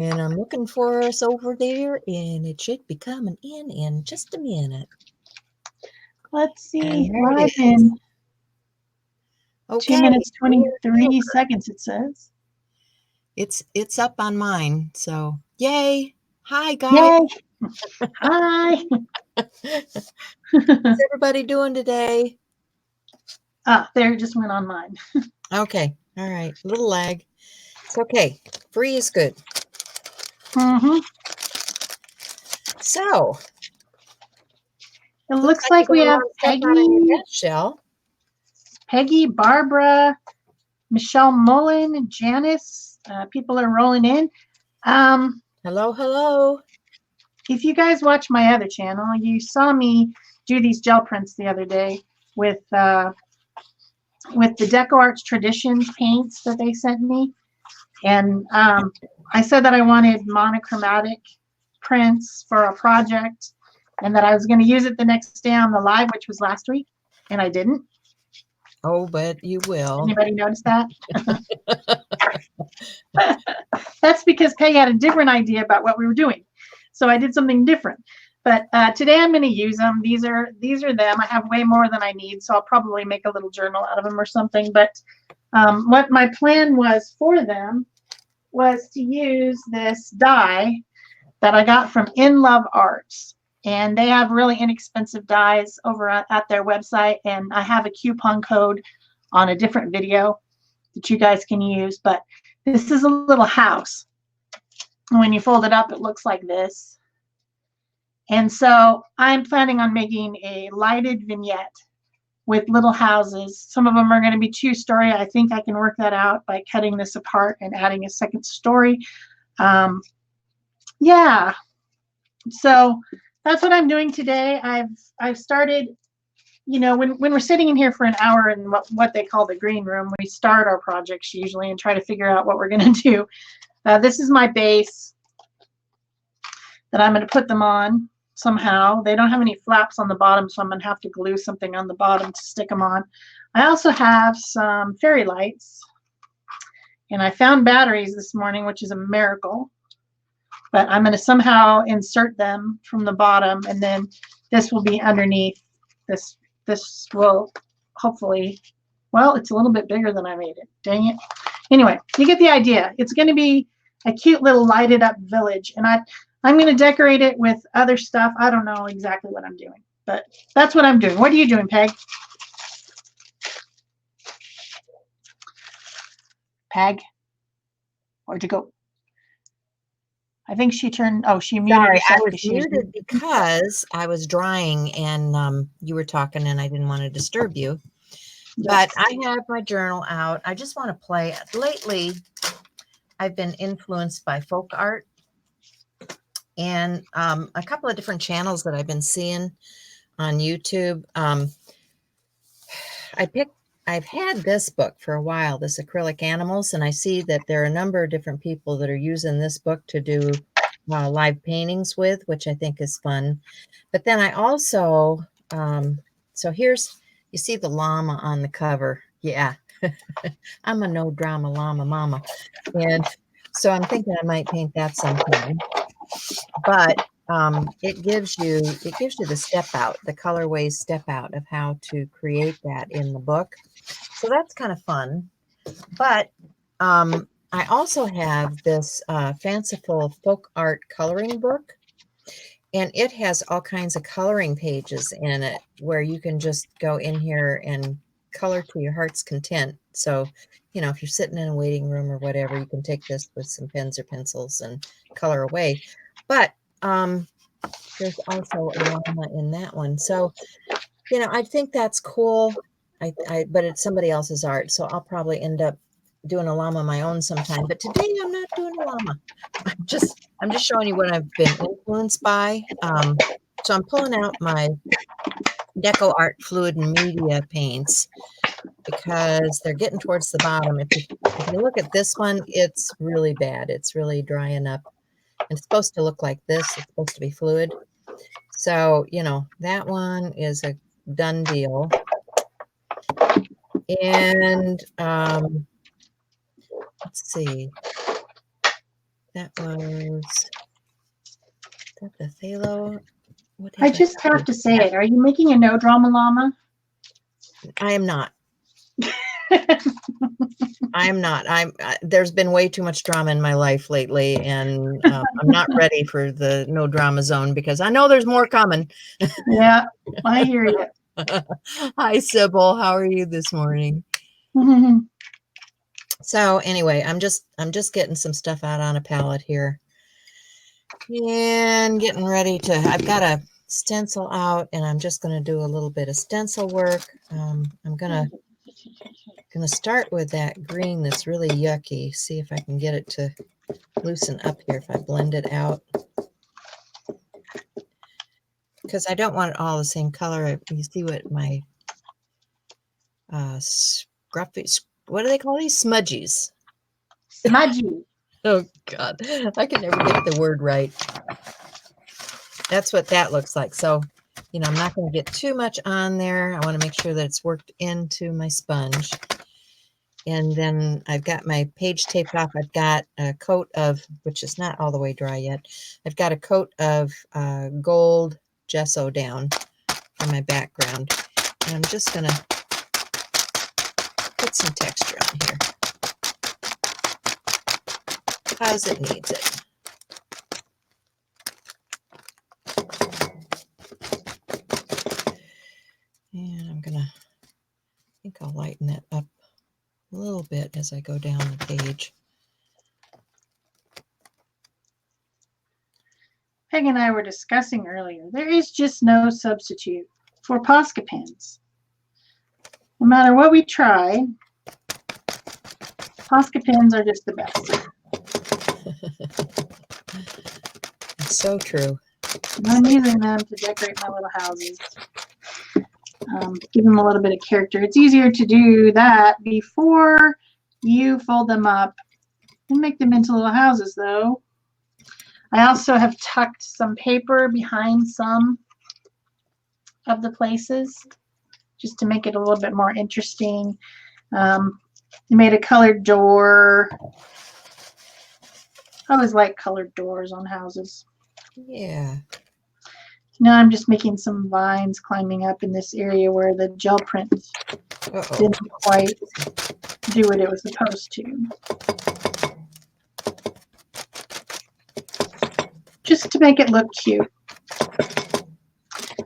And I'm looking for us over there, and it should be coming in just a minute. Let's see. And there it Live is. in Okay. 2 minutes 23 seconds, it says. It's up on mine. So yay. Hi guys. Yay. Hi. What's everybody doing today? There, it just went on mine. Okay. All right. A little lag. It's okay. Free is good. So it looks like we have Peggy, Shel. Peggy, Barbara, Michelle Mullen, Janice. People are rolling in. Hello, hello. If you guys watch my other channel, you saw me do these gel prints the other day with the Deco Arts Traditions paints that they sent me. And I said that I wanted monochromatic prints for a project and that I was going to use it the next day on the live, which was last week, and I didn't. Oh, but you will. Anybody notice that? That's because Peggy had a different idea about what we were doing. So I did something different. But today I'm going to use them. These are them. I have way more than I need, so I'll probably make a little journal out of them or something. But what my plan was for them was to use this dye that I got from In Love Arts. And they have really inexpensive dyes over at their website. And I have a coupon code on a different video that you guys can use. But this is a little house. And when you fold it up, it looks like this. And so I'm planning on making a lighted vignette with little houses. Some of them are going to be 2-story. I think I can work that out by cutting this apart and adding a second story. Yeah. So that's what I'm doing today. I've started, when we're sitting in here for an hour in what they call the green room, we start our projects usually and try to figure out what we're going to do. This is my base that I'm going to put them on somehow. They don't have any flaps on the bottom, so I'm going to have to glue something on the bottom to stick them on. I also have some fairy lights, and I found batteries this morning, which is a miracle. But I'm going to somehow insert them from the bottom, and then this will be underneath. This will hopefully, well, it's a little bit bigger than I made it. Dang it. Anyway, you get the idea. It's going to be a cute little lighted up village, and I'm going to decorate it with other stuff. I don't know exactly what I'm doing, but that's what I'm doing. What are you doing, Peg? Peg? Where'd you go? I think she turned, she muted Sorry, herself. I was muted because I was drying and you were talking and I didn't want to disturb you. Yes. But I have my journal out. I just want to play. Lately, I've been influenced by folk art and a couple of different channels that I've been seeing on YouTube. I've had this book for a while, this Acrylic Animals, and I see that there are a number of different people that are using this book to do live paintings with, which I think is fun. But then I also, so here's, you see the llama on the cover. Yeah, I'm a no drama llama mama. And so I'm thinking I might paint that sometime. But it gives you the step out, the colorways step out of how to create that in the book. So that's kind of fun. But I also have this fanciful folk art coloring book, and it has all kinds of coloring pages in it where you can just go in here and color to your heart's content. So, if you're sitting in a waiting room or whatever, you can take this with some pens or pencils and color away. But there's also a llama in that one. So, I think that's cool. But it's somebody else's art, so I'll probably end up doing a llama my own sometime. But today I'm not doing a llama. I'm just showing you what I've been influenced by. So I'm pulling out my Deco Art Fluid and Media paints because they're getting towards the bottom. If you look at this one, it's really bad. It's really drying up. And it's supposed to look like this. It's supposed to be fluid. So, that one is a done deal. And let's see. That was that the phthalo. What I did I just have do? to say it. Are you making a no drama llama? I am not. I am not. There's been way too much drama in my life lately, and I'm not ready for the no drama zone because I know there's more coming. Yeah, I hear you. Hi, Sybil. How are you this morning? So anyway, I'm just getting some stuff out on a palette here and getting ready to. I've got a stencil out, and I'm just going to do a little bit of stencil work. I'm gonna start with that green that's really yucky. See if I can get it to loosen up here if I blend it out. Because I don't want it all the same color. You see what my scruffy, what do they call these? Smudgies. Smudgy. Oh God, I can never get the word right. That's what that looks like. So, I'm not going to get too much on there. I want to make sure that it's worked into my sponge. And then I've got my page taped off. I've got a coat of, which is not all the way dry yet. I've got a coat of gold gesso down on my background. And I'm just going to put some texture on here because it needs it. And I think I'll lighten that up a little bit as I go down the page. Peg and I were discussing earlier, there is just no substitute for Posca pens. No matter what we try, Posca pens are just the best. It's so true. I'm using them to decorate my little houses. Give them a little bit of character. It's easier to do that before you fold them up and make them into little houses, though. I also have tucked some paper behind some of the places just to make it a little bit more interesting. Made a colored door. I always like colored doors on houses. Yeah. Now I'm just making some vines climbing up in this area where the gel print didn't quite do what it was supposed to. Just to make it look cute.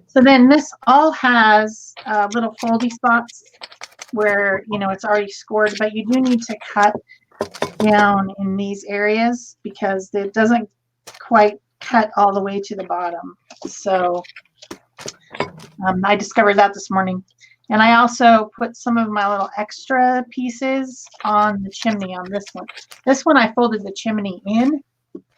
So then this all has little foldy spots where, it's already scored, but you do need to cut down in these areas because it doesn't quite cut all the way to the bottom. So I discovered that this morning. And I also put some of my little extra pieces on the chimney on this one. This one I folded the chimney in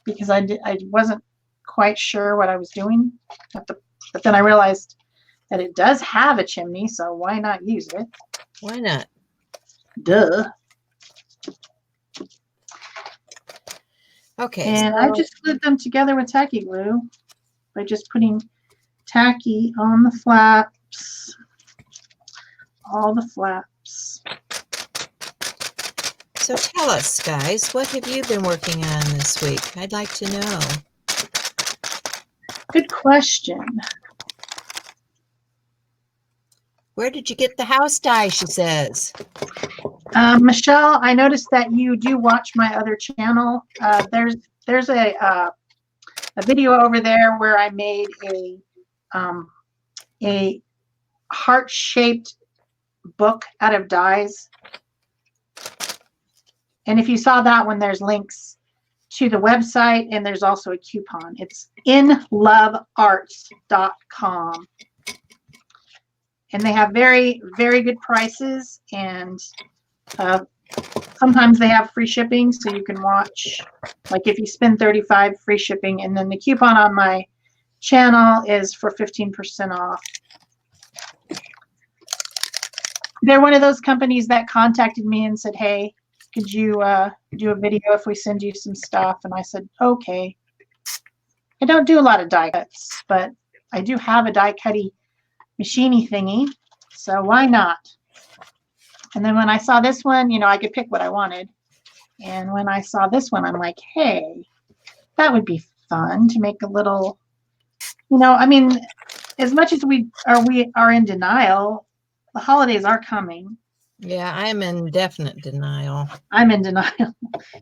because I wasn't quite sure what I was doing. But then I realized that it does have a chimney, so why not use it? Why not? Duh. Okay. And so I just glued them together with tacky glue by just putting tacky on the flaps, all the flaps. So tell us, guys, what have you been working on this week? I'd like to know. Good question. Where did you get the house dye, she says. Michelle, I noticed that you do watch my other channel. There's a video over there where I made a heart-shaped book out of dyes. And if you saw that one, there's links to the website, and there's also a coupon. It's inlovearts.com. And they have very, very good prices, and sometimes they have free shipping, so you can watch, like if you spend $35, free shipping, and then the coupon on my channel is for 15% off. They're one of those companies that contacted me and said, hey, could you do a video if we send you some stuff? And I said, okay. I don't do a lot of die cuts, but I do have a die cutty machiny thingy, so why not? And then when I saw this one, I could pick what I wanted. And when I saw this one, I'm like, hey, That would be fun to make a little, I mean, as much as we are in denial, the holidays are coming. Yeah, I am in definite denial. I'm in denial.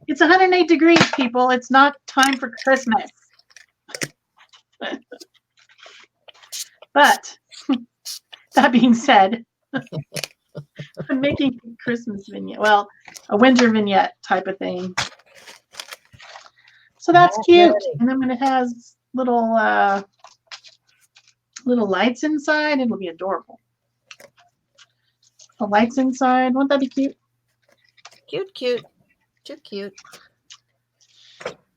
It's 108 degrees, people. It's not time for Christmas. But that being said, I'm making a Christmas vignette. Well, a winter vignette type of thing. So that's cute. Ready. And then it has little lights inside. It'll be adorable. The lights inside. Won't that be cute? Cute, cute. Too cute.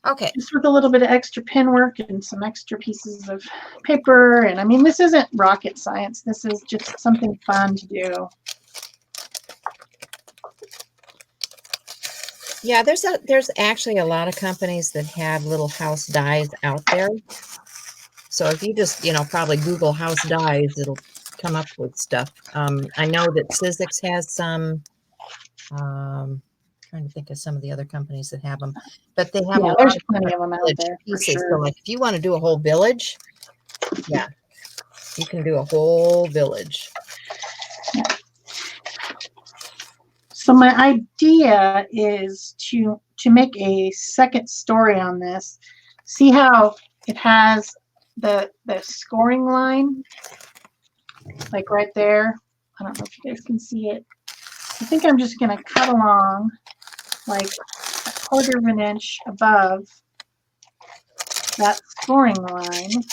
Okay. Just with a little bit of extra pen work and some extra pieces of paper. And I mean, this isn't rocket science. This is just something fun to do. Yeah, there's actually a lot of companies that have little house dies out there. So if you just, probably Google house dies, it'll come up with stuff. I know that Sizzix has some. Trying to think of some of the other companies that have them, but they have a Yeah, lot there's of plenty different of them out village there for pieces. So, sure. like, if you want to do a whole village, yeah, you can do a whole village. So my idea is to make a second story on this. See how it has the scoring line, like right there. I don't know if you guys can see it. I think I'm just going to cut along like a quarter of an inch above that scoring line,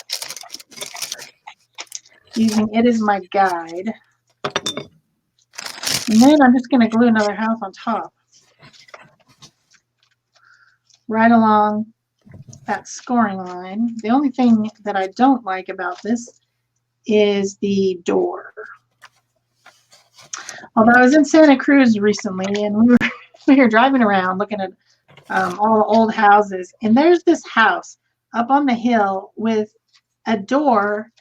using it as my guide. And then I'm just going to glue another house on top, right along that scoring line. The only thing that I don't like about this is the door. Although I was in Santa Cruz recently, and we were driving around looking at all the old houses, and there's this house up on the hill with a door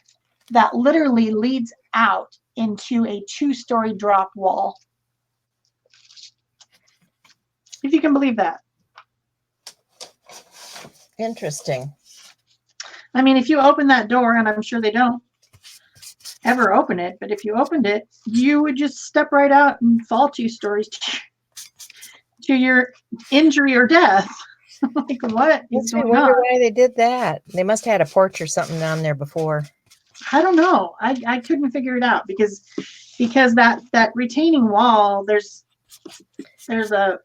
that literally leads out into a 2-story drop wall. If you can believe that. Interesting. I mean, if you open that door, and I'm sure they don't ever open it, but if you opened it, you would just step right out and fall 2 stories to your injury or death. Like, what is I going wonder on? why they did that. They must have had a porch or something down there before. I don't know. I couldn't figure it out because that retaining wall, there's a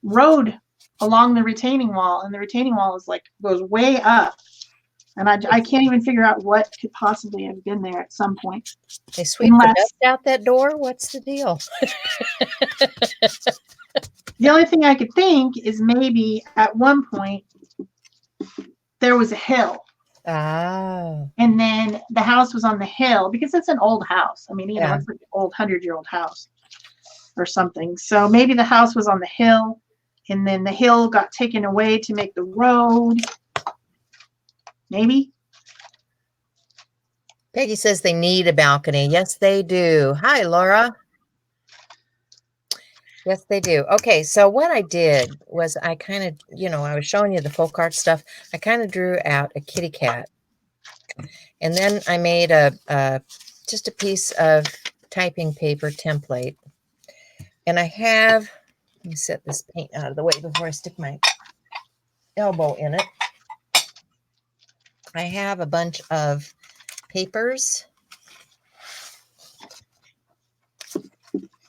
road along the retaining wall, and the retaining wall is like goes way up, and I can't even figure out what could possibly have been there at some point. They sweep the dust out that door? What's the deal? The only thing I could think is maybe at one point there was a hill. Ah. And then the house was on the hill because it's an old house. I mean, Yeah. it's like an old 100-year-old house or something. So maybe the house was on the hill, and then the hill got taken away to make the road. Maybe. Peggy says they need a balcony. Yes, they do. Hi, Laura. Yes, they do. Okay, so what I did was I kind of, I was showing you the folk art stuff. I kind of drew out a kitty cat. And then I made just a piece of typing paper template. And I have, let me set this paint out of the way before I stick my elbow in it. I have a bunch of papers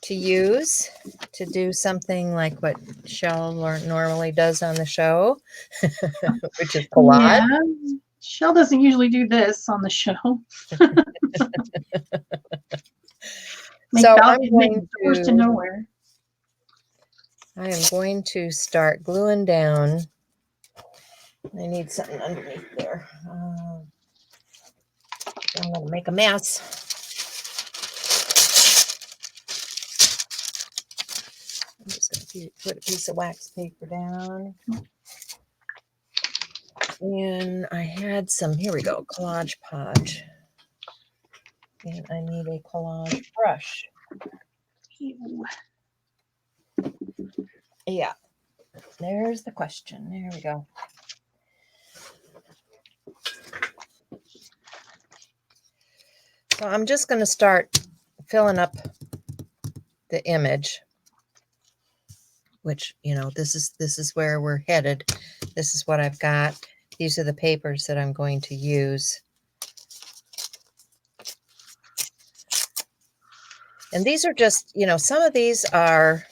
to use to do something like what Shel normally does on the show, which is collage. Yeah. Shel doesn't usually do this on the show. So I'm going to nowhere. I am going to start gluing down. I need something underneath there. I'm going to make a mess. I'm just going to put a piece of wax paper down. And I had some, here we go, collage podge. And I need a collage brush. Ew. Yeah, there's the question. There we go. So I'm just going to start filling up the image, which, you know, this is where we're headed. This is what I've got. These are the papers that I'm going to use. And these are just, you know, some of these are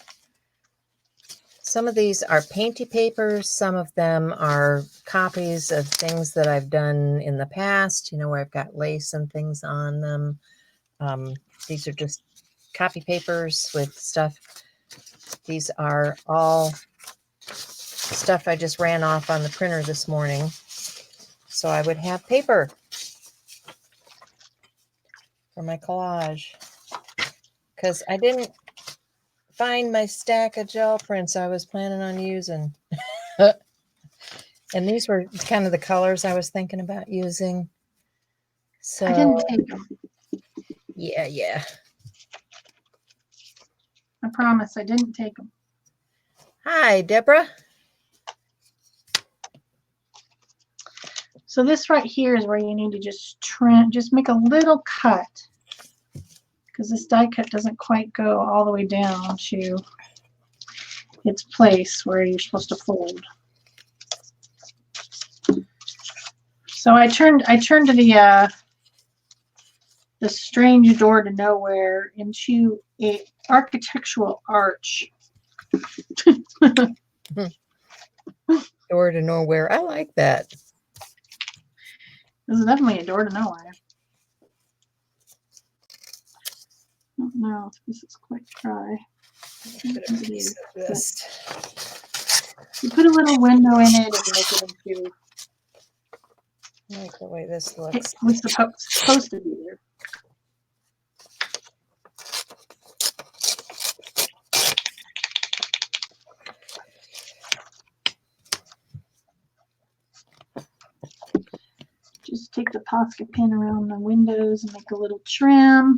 painty papers. Some of them are copies of things that I've done in the past, you know, where I've got lace and things on them. These are just copy papers with stuff. These are all stuff I just ran off on the printer this morning. So I would have paper for my collage. Because I didn't find my stack of gel prints I was planning on using. And these were kind of the colors I was thinking about using. So I didn't take them. yeah. I promise I didn't take them. Hi, Deborah. So this right here is where you need to just trim, just make a little cut, because this die cut doesn't quite go all the way down to its place where you're supposed to fold. So I turned to the strange door to nowhere into a architectural arch. Door to nowhere. I like that. This is definitely a door to nowhere. I don't know if this is quite dry. Put a piece of this. You put a little window in it and make it into. I like the way this looks. It was supposed to be there. Just take the Posca pin around the windows and make a little trim.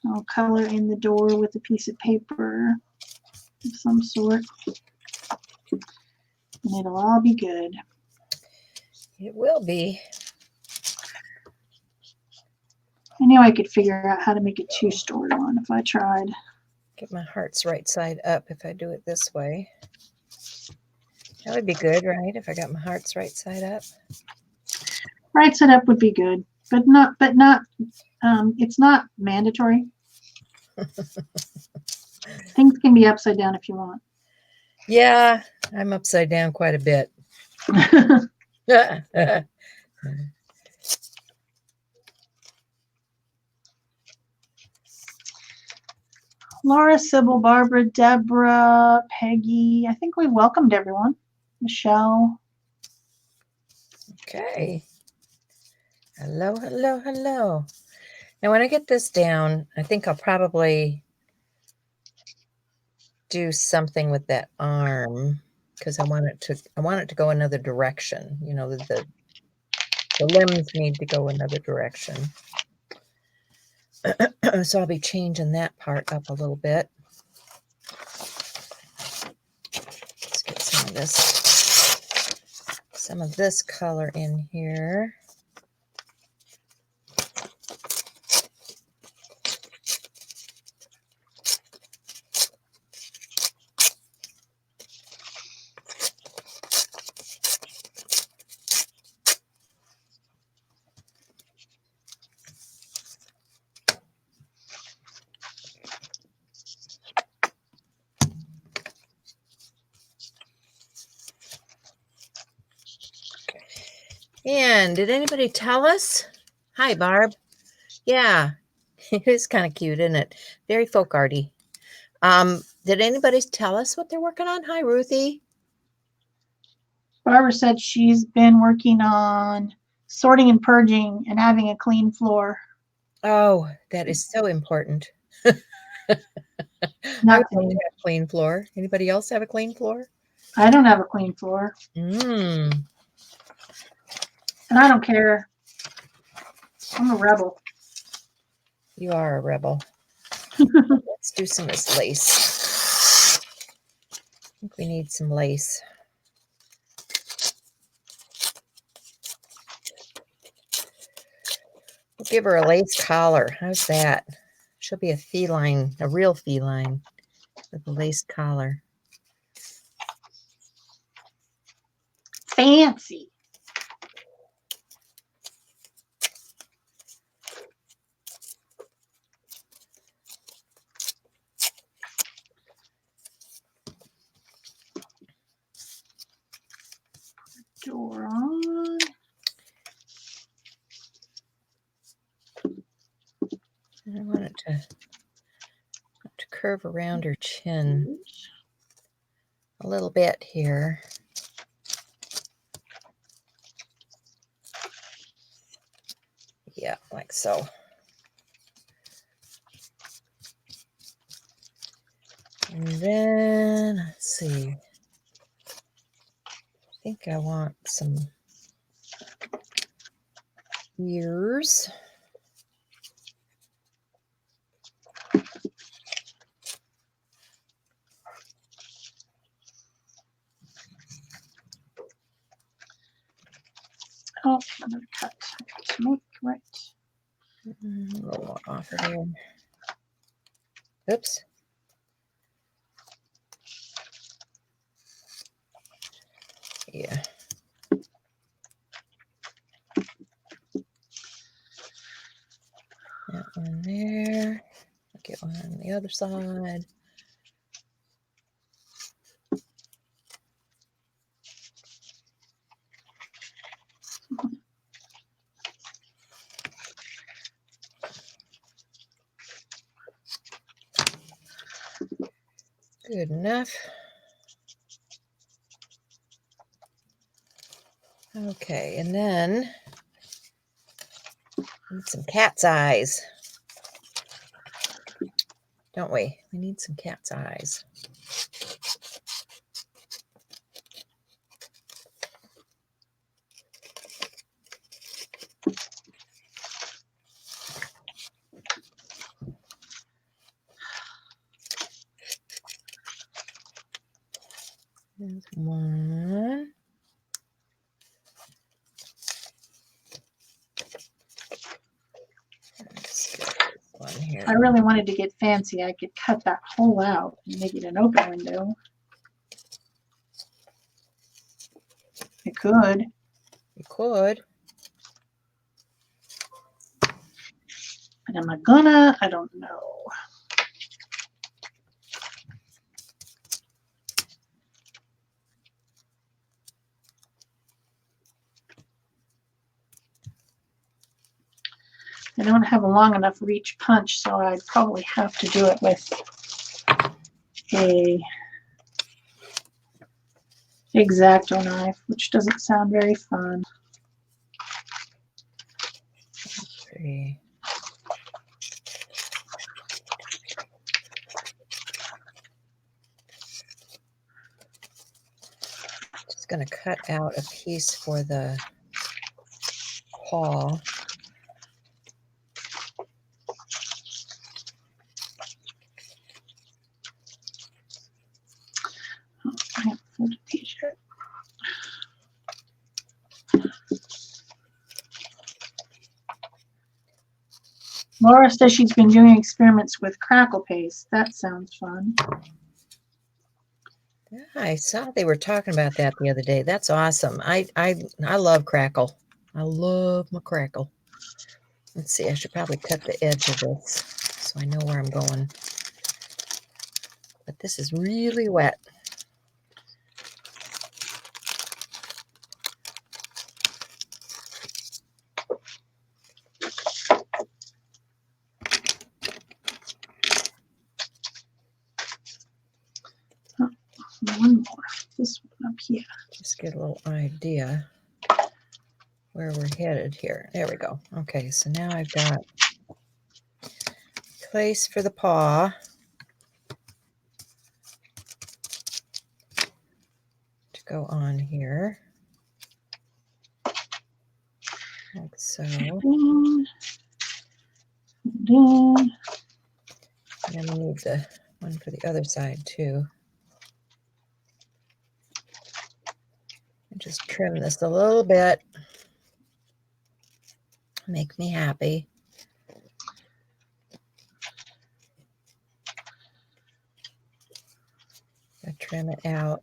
I'll color in the door with a piece of paper of some sort. And it'll all be good. It will be. I knew I could figure out how to make a two-story one if I tried. Get my hearts right side up if I do it this way. That would be good, right? If I got my hearts right side up. Right side up would be good, but it's not mandatory. Things can be upside down if you want. Yeah, I'm upside down quite a bit. Laura, Sybil, Barbara, Deborah, Peggy. I think we welcomed everyone. Michelle. Okay. Hello, hello, hello. Now, when I get this down, I think I'll probably do something with that arm because I want it to go another direction. You know, the limbs need to go another direction. So I'll be changing that part up a little bit. Let's get some of this color in here. And did anybody tell us? Hi, Barb. Yeah, it is kind of cute, isn't it? Very folk arty. Did anybody tell us what they're working on? Hi, Ruthie. Barbara said she's been working on sorting and purging and having a clean floor. Oh, that is so important. Not I would love to have a clean floor. Anybody else have a clean floor? I don't have a clean floor. Mm. And I don't care. I'm a rebel. You are a rebel. Let's do some of this lace. I think we need some lace. give her a lace collar. How's that? She'll be a feline, a real feline with a lace collar. Fancy. Door on. I want it to curve around her chin a little bit here. Yeah, like so. And then, let's see. I think I want some ears. Oh, another cut. I got to make right. A little more off of there. Oops. Yeah. That one there. I'll get one on the other side. Good enough. Okay, and then need some cat's eyes. Don't we? We need some cat's eyes. There's one. Let's get this one here. If I really wanted to get fancy, I could cut that hole out and make it an open window. I could. You could. But am I gonna? I don't know. I don't have a long enough reach punch, so I'd probably have to do it with a X-Acto knife, which doesn't sound very fun. Okay. Just going to cut out a piece for the paw. Oh, I haven't folded these yet. Laura says she's been doing experiments with crackle paste. That sounds fun. Yeah, I saw they were talking about that the other day. That's awesome. I love crackle. I love my crackle. Let's see, I should probably cut the edge of this so I know where I'm going. But this is really wet. One more. This one up here. Just get a little idea where we're headed here. There we go. Okay, so now I've got place for the paw. To go on here. Like so. Ding. And we need the one for the other side too. And just trim this a little bit. Make me happy. trim it out.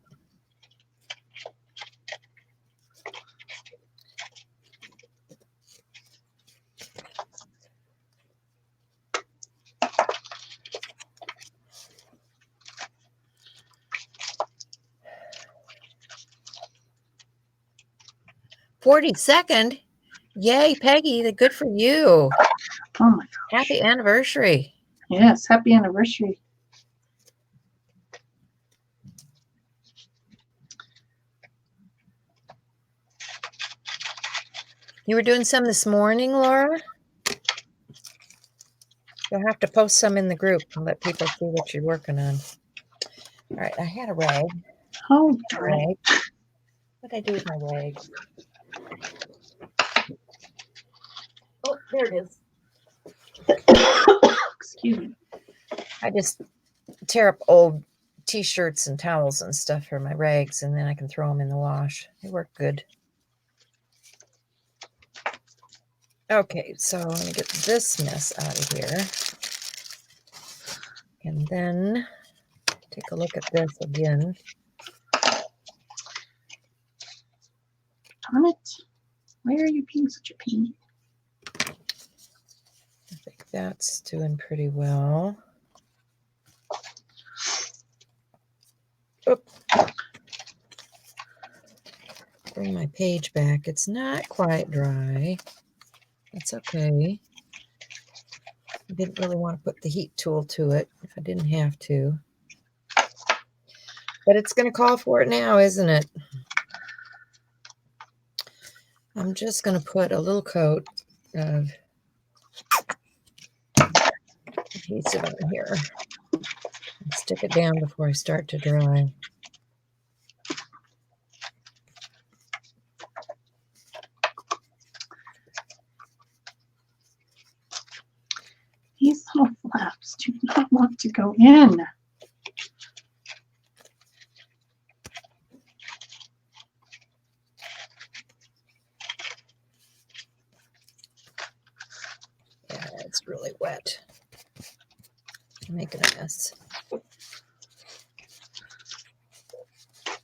"42nd? Yay, Peggy, good for you. Oh my gosh. Happy anniversary." Yes, happy anniversary. You were doing some this morning, Laura? You'll have to post some in the group and let people see what you're working on. All right, I had a rag. Oh, darn. What did I do with my rag? Oh, there it is. Excuse me. I just tear up old t-shirts and towels and stuff for my rags, and then I can throw them in the wash. They work good. Okay, so let me get this mess out of here. And then take a look at this again. Darn it. Why are you being such a pain? I think that's doing pretty well. Oop. Bring my page back. It's not quite dry. That's okay. I didn't really want to put the heat tool to it if I didn't have to. But it's going to call for it now, isn't it? I'm just going to put a little coat of adhesive on here and stick it down before I start to dry. These little flaps do not want to go in. Yeah, it's really wet. I'm making a mess.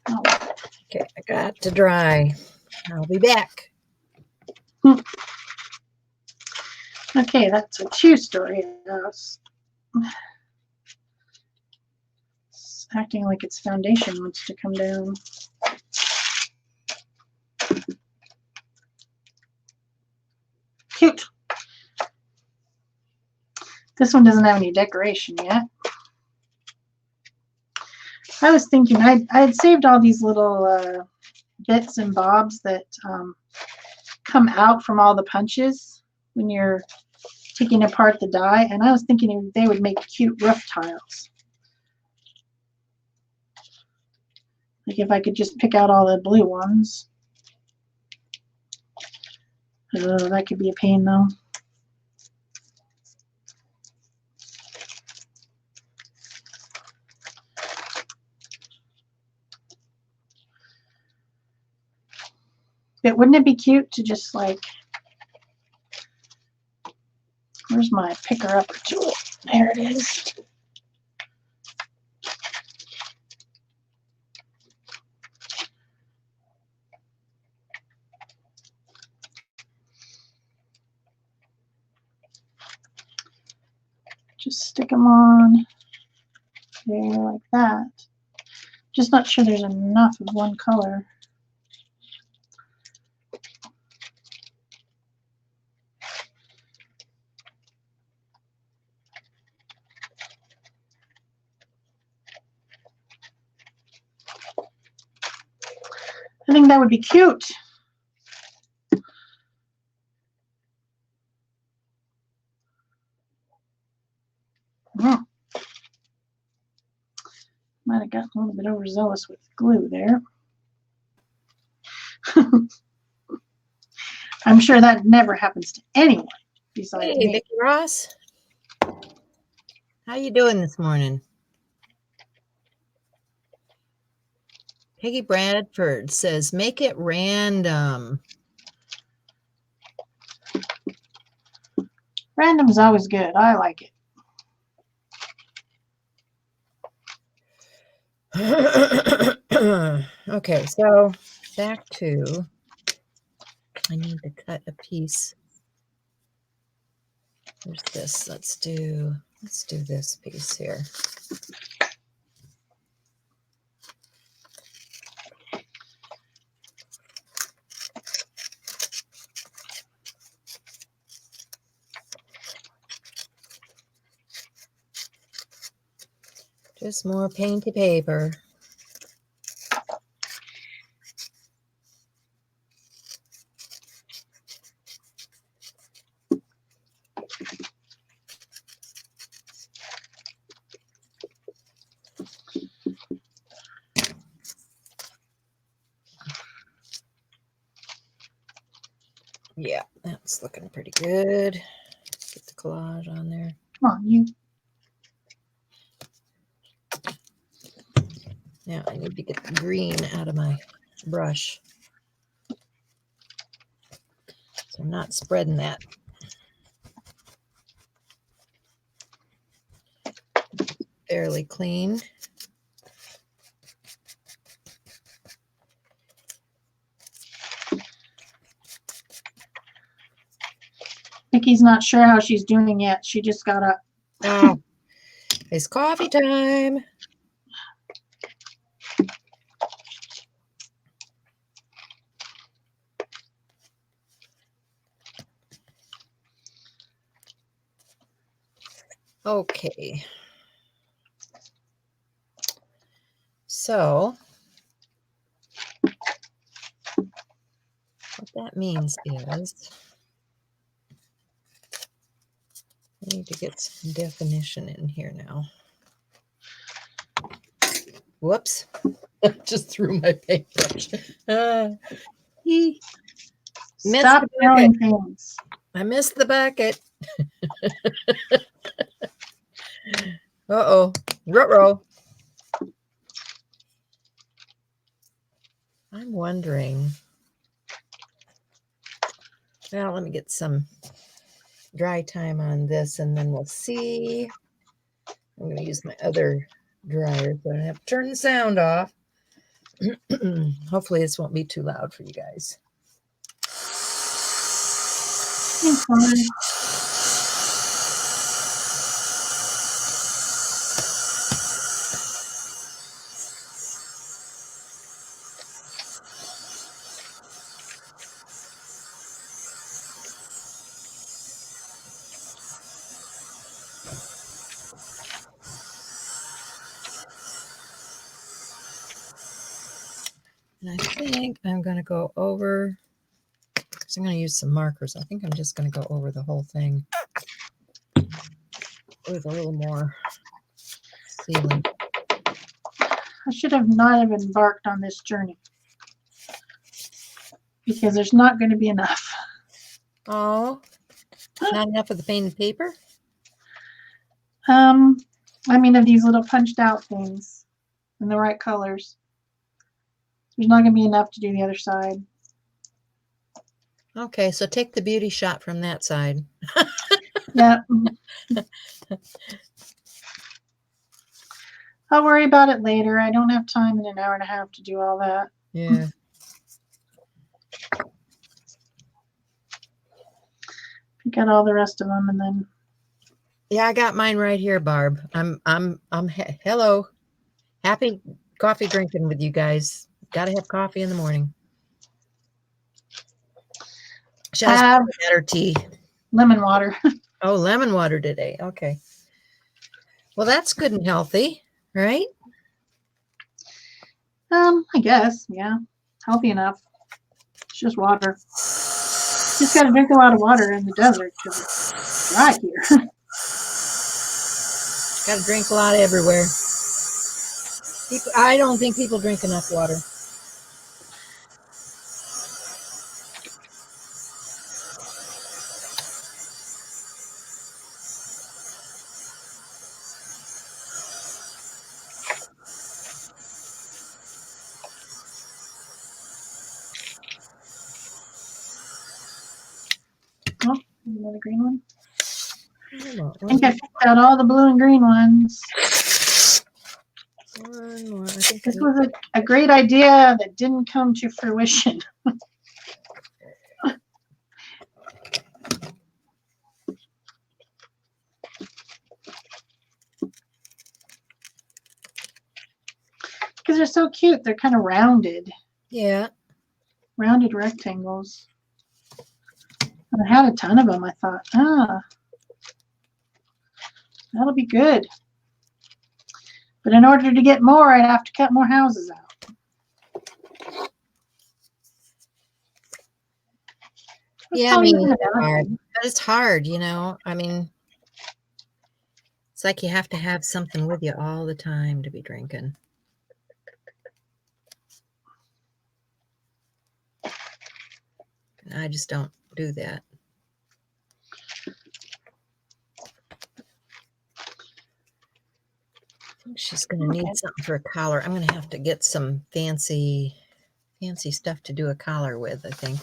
Oh. Okay, I got to dry. I'll be back. Okay, that's a two-story house. It's acting like its foundation wants to come down. Cute. This one doesn't have any decoration yet. I was thinking I had saved all these little bits and bobs that come out from all the punches when you're taking apart the die, and I was thinking they would make cute roof tiles. Like if I could just pick out all the blue ones. That could be a pain though. But wouldn't it be cute to just like, where's my picker upper tool? There it is. Just stick them on there like that. Just not sure there's enough of one color. I think that would be cute. Might have gotten a little bit overzealous with glue there. I'm sure that never happens to anyone besides me. Hey, Vicki Ross. How you doing this morning? Peggy Bradford says, make it random. Random is always good. I like it. Okay, so back to, I need to cut a piece. There's this. Let's do this piece here. Just more painty paper. Yeah, that's looking pretty good. Let's get the collage on there. Come on, you. Now I need to get the green out of my brush. So I'm not spreading that. Fairly clean. Vicky's not sure how she's doing yet. She just got up. Oh, it's coffee time. Okay. So what that means is I need to get some definition in here now. Whoops. I just threw my paintbrush. Stop throwing things. I missed the bucket. Uh-oh. Ruh-roh. I'm wondering. Well, let me get some dry time on this and then we'll see. I'm going to use my other dryer so I don't have to turn the sound off. Hopefully this won't be too loud for you guys. It's fine. And I think I'm going to go over, because I'm going to use some markers. I think I'm just going to go over the whole thing with a little more sealant. I should have not have embarked on this journey because there's not going to be enough. Oh, not enough of the painted paper? I mean, of these little punched out things in the right colors. There's not going to be enough to do the other side. Okay, so take the beauty shot from that side. Yeah. I'll worry about it later. I don't have time in an hour and a half to do all that. Yeah. Pick out all the rest of them and then. Yeah, I got mine right here, Barb. Hello. Happy coffee drinking with you guys. Got to have coffee in the morning. Shel's Have better tea. lemon water. Oh, lemon water today. Okay. Well, that's good and healthy, right? I guess, yeah. Healthy enough. It's just water. Just got to drink a lot of water in the desert because it's dry here. Got to drink a lot everywhere. I don't think people drink enough water. Oh, another green one. Hold on. I think I picked out all the blue and green ones. All One more. I think This was a great idea that didn't come to fruition. Because they're so cute. They're kind of rounded. Yeah. Rounded rectangles. And I had a ton of them. I thought, that'll be good. But in order to get more, I'd have to cut more houses out. Yeah, I mean, it's hard, you know. I mean, it's like you have to have something with you all the time to be drinking. And I just don't do that. I think she's going to need something for a collar. I'm going to have to get some fancy stuff to do a collar with, I think.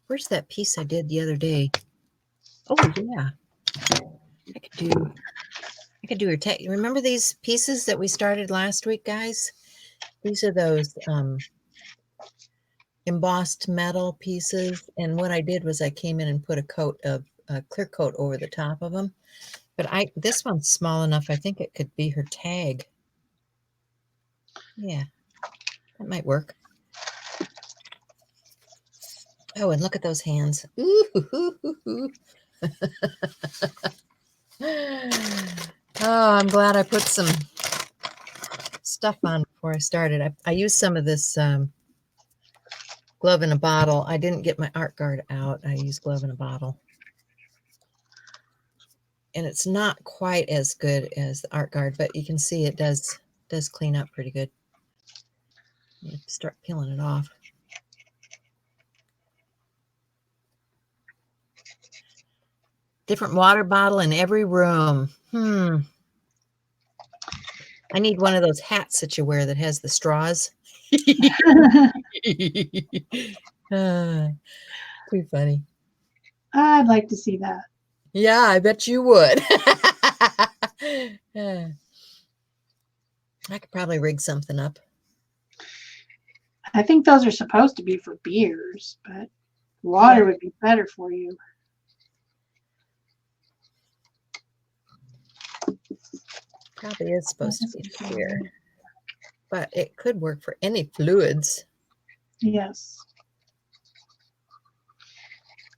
Where's that piece I did the other day? Oh, yeah. I could do her tag. Remember these pieces that we started last week, guys? These are those embossed metal pieces. And what I did was I came in and put a clear coat over the top of them. But this one's small enough. I think it could be her tag. Yeah, that might work. Oh, and look at those hands. Ooh. Oh, I'm glad I put some stuff on before I started. I used some of this glove in a bottle. I didn't get my art guard out. I used glove in a bottle. And it's not quite as good as the art guard, but you can see it does clean up pretty good. You have to start peeling it off. Different water bottle in every room. I need one of those hats that you wear that has the straws. Too funny. I'd like to see that. Yeah, I bet you would. I could probably rig something up. I think those are supposed to be for beers, but water would be better for you. Probably is supposed to be for beer, but it could work for any fluids. Yes.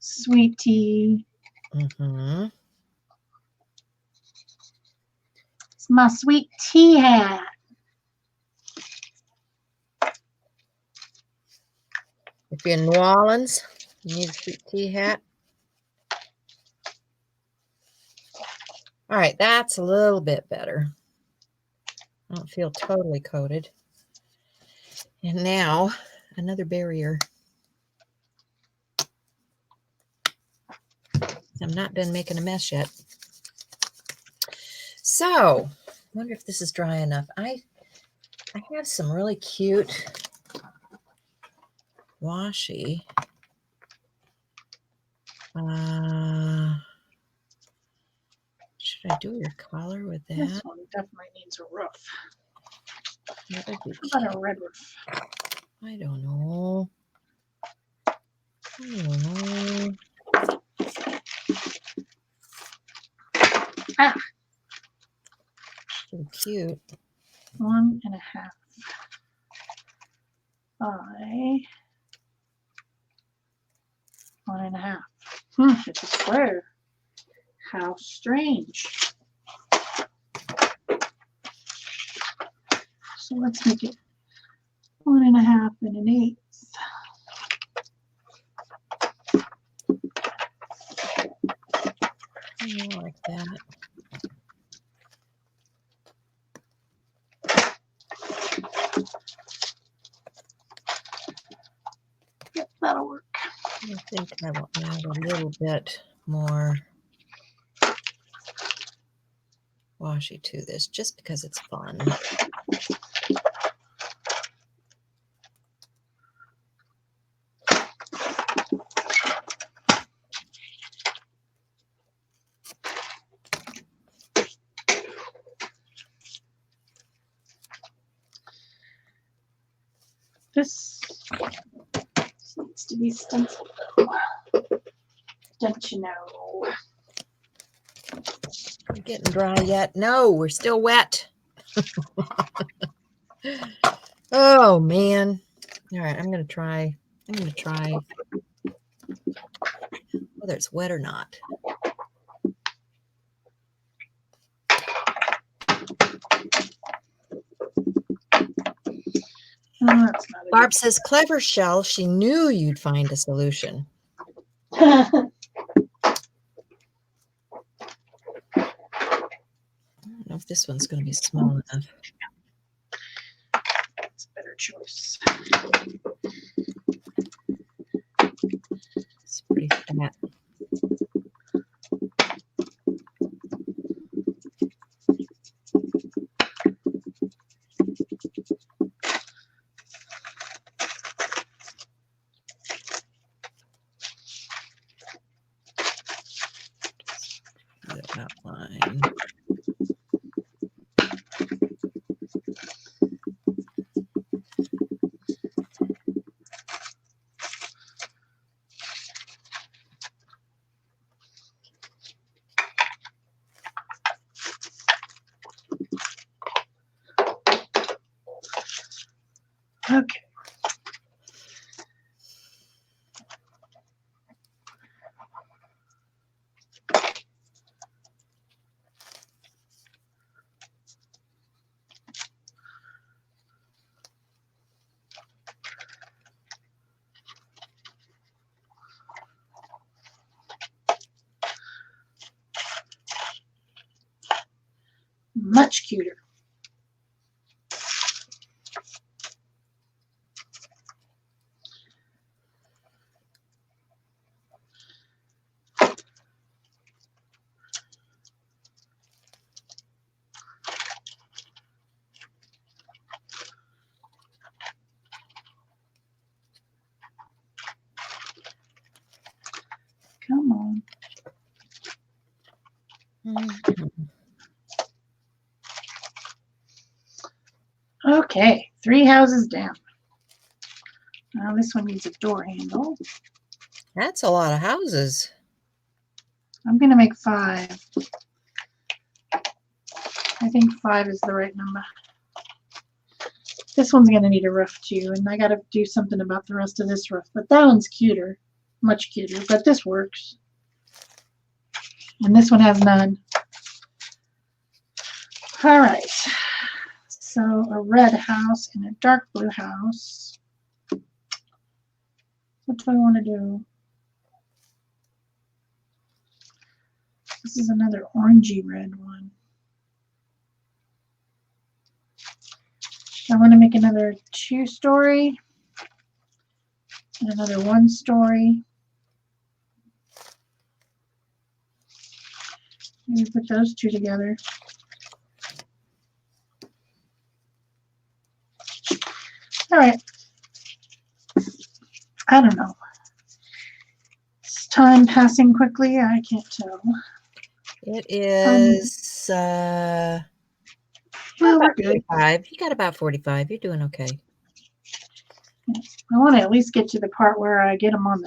Sweet tea. Mm-hmm. It's my sweet tea hat. If you're in New Orleans, you need a sweet tea hat. All right, that's a little bit better. I don't feel totally coated. And now, another barrier. I'm not done making a mess yet. So, I wonder if this is dry enough. I have some really cute washi. Should I do your collar with that? This one definitely needs a roof. How about a red roof? I don't know. So cute. 1.5 by 1.5. It's a square. How strange. So let's make it 1.5 and 1/8. Like that. Yep, that'll work. I think I will add a little bit more washi to this just because it's fun. to be stenciled. Don't you know? You getting dry yet? No, we're still wet. Oh man. All right, I'm gonna try whether it's wet or not. Oh, that's not a Barb says, clever Shel, she knew you'd find a solution. good. I don't know if this one's going to be small enough. That's a better choice. It's pretty fat. The outline. Okay. Much cuter. Come on. Okay, 3 houses down. Now this one needs a door handle. That's a lot of houses. I'm going to make 5. I think 5 is the right number. This one's going to need a roof too, and I got to do something about the rest of this roof. But that one's cuter, much cuter, but this works. And this one has none. All right. So a red house and a dark blue house. What do I want to do? This is another orangey red one. I want to make another 2-story and another 1-story. Maybe put those 2 together. All right. I don't know. Is time passing quickly? I can't tell. It is Well, about we're good. 45. You got about 45. You're doing okay. I want to at least get to the part where I get them on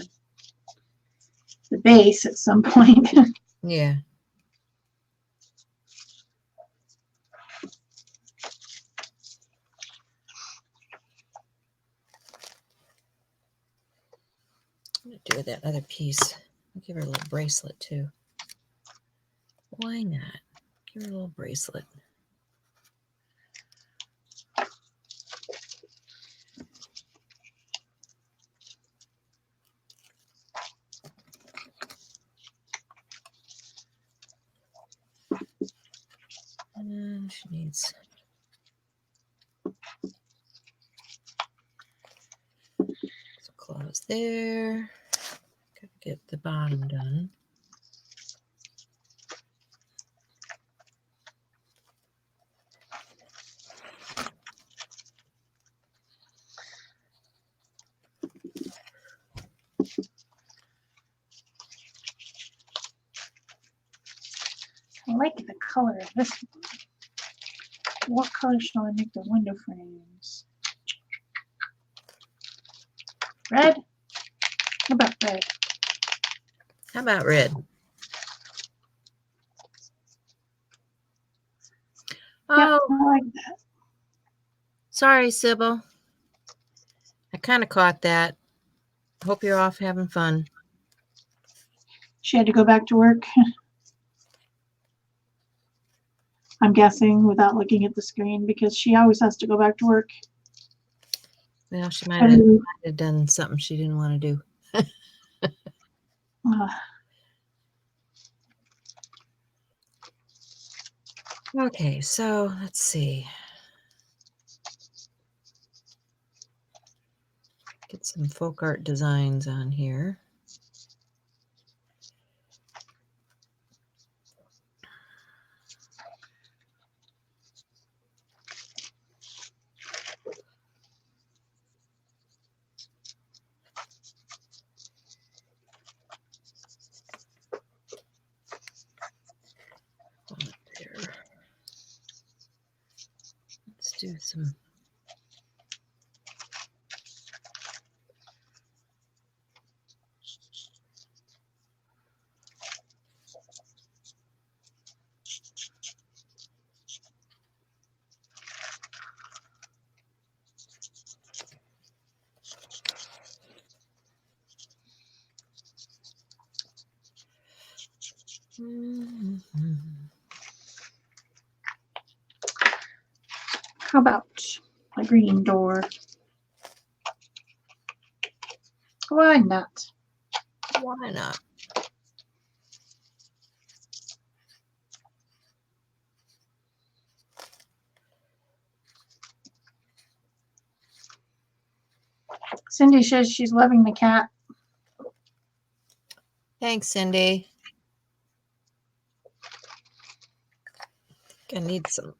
the base at some point. Yeah. I'm going to do with that other piece. I'll give her a little bracelet too. Why not? Give her a little bracelet. And she needs some clothes there. Gotta get the bottom done. I like the color of this one. What color shall I make the window frames? Red? How about red? How about red? Yeah, Oh, I like that. sorry, Sybil. I kind of caught that. Hope you're off having fun. She had to go back to work. I'm guessing without looking at the screen because she always has to go back to work. Well, she might Every have done something she didn't want to do. uh, Okay, so let's see. Get some folk art designs on here. There. Let's do some. how about a green door? Why not? Why not? Cindy says she's loving the cat. Thanks, Cindy. I need some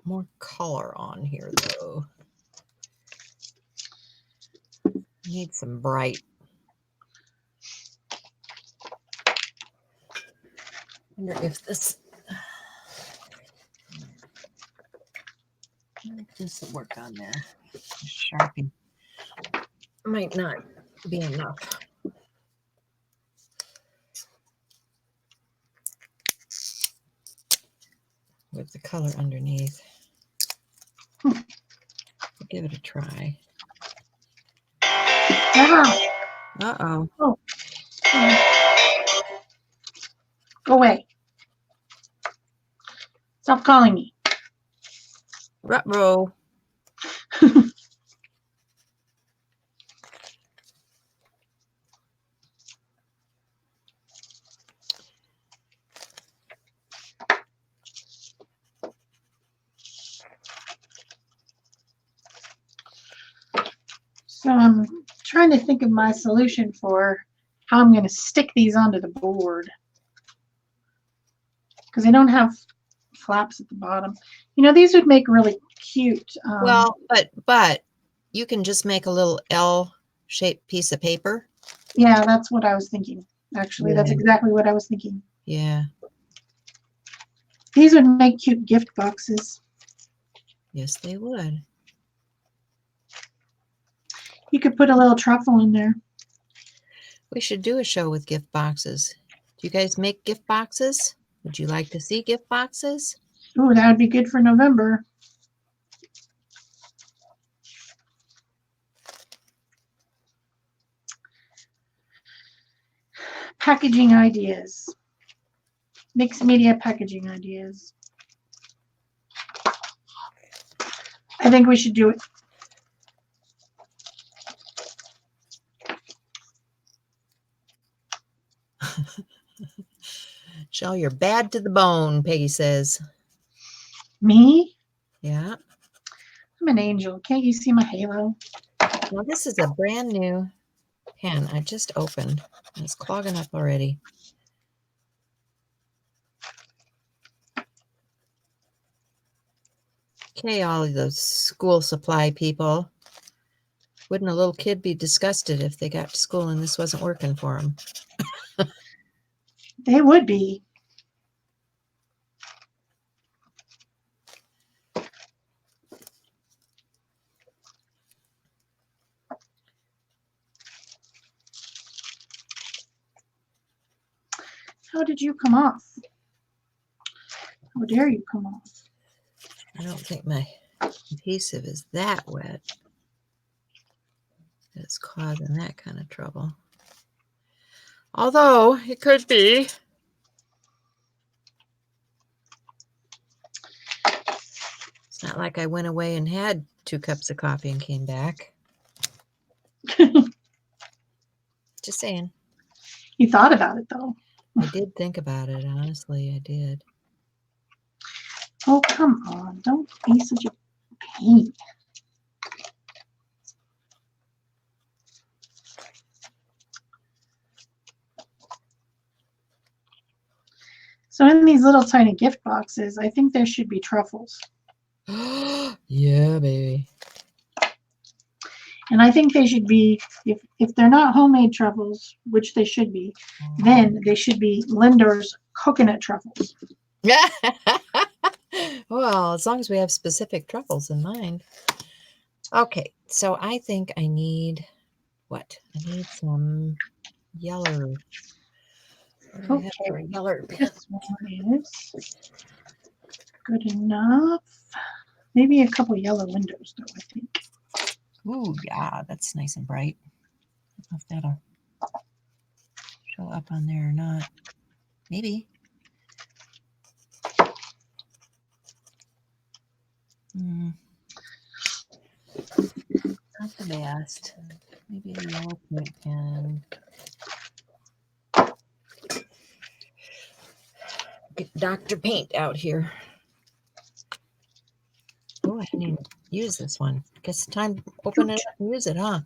more color on here, though. I need some bright. Wonder if this will work on there. Sharpie might not be enough. With the color underneath. I'll give it a try. Ah, Uh-oh. oh. Go away. Stop calling me. Ruh-roh. So I'm trying to think of my solution for how I'm going to stick these onto the board. Because they don't have flaps at the bottom. You know, these would make really cute. Well, but you can just make a little L-shaped piece of paper. Yeah, that's what I was thinking. Actually, Yeah. that's exactly what I was thinking. Yeah. These would make cute gift boxes. Yes, they would. You could put a little truffle in there. We should do a show with gift boxes. Do you guys make gift boxes? Would you like to see gift boxes? Ooh, that would be good for November. Packaging ideas. Mixed media packaging ideas. I think we should do it. Shel, you're bad to the bone, Peggy says. Me? Yeah. I'm an angel. Can't you see my halo? Well, this is a brand new pen I just opened. It's clogging up already. Okay, all of those school supply people. Wouldn't a little kid be disgusted if they got to school and this wasn't working for them? They would be. How did you come off? How dare you come off? I don't think my adhesive is that wet. It's causing that kind of trouble. Although it could be. It's not like I went away and had 2 cups of coffee and came back. Just saying. You thought about it, though. I did think about it, honestly, I did. Oh, come on. Don't be such a pain. So in these little tiny gift boxes, I think there should be truffles. Yeah, baby. And I think they should be, if they're not homemade truffles, which they should be, then they should be Lindor's coconut truffles. Well, as long as we have specific truffles in mind. Okay, so I think I need what? I need some yeller. What do I have for a yeller pen? This one is good enough. Maybe a couple yellow windows, though, I think. Ooh, yeah, that's nice and bright. I don't know if that'll show up on there or not. Maybe. Not the best. Maybe a yellow point pen. Get Dr. Paint out here. Oh, I didn't even use this one. Guess it's time to open it up and use it, huh?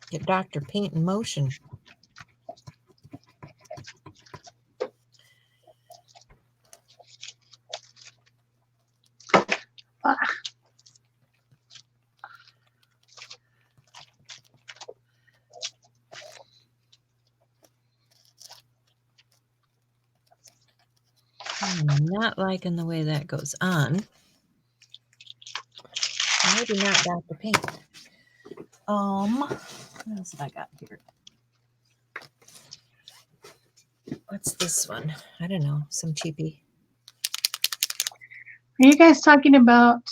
Get Dr. Paint in motion. Ah. I'm not liking the way that goes on. Maybe not Dr. Paint. What else have I got here? What's this one? I don't know. Some cheapie. Are you guys talking about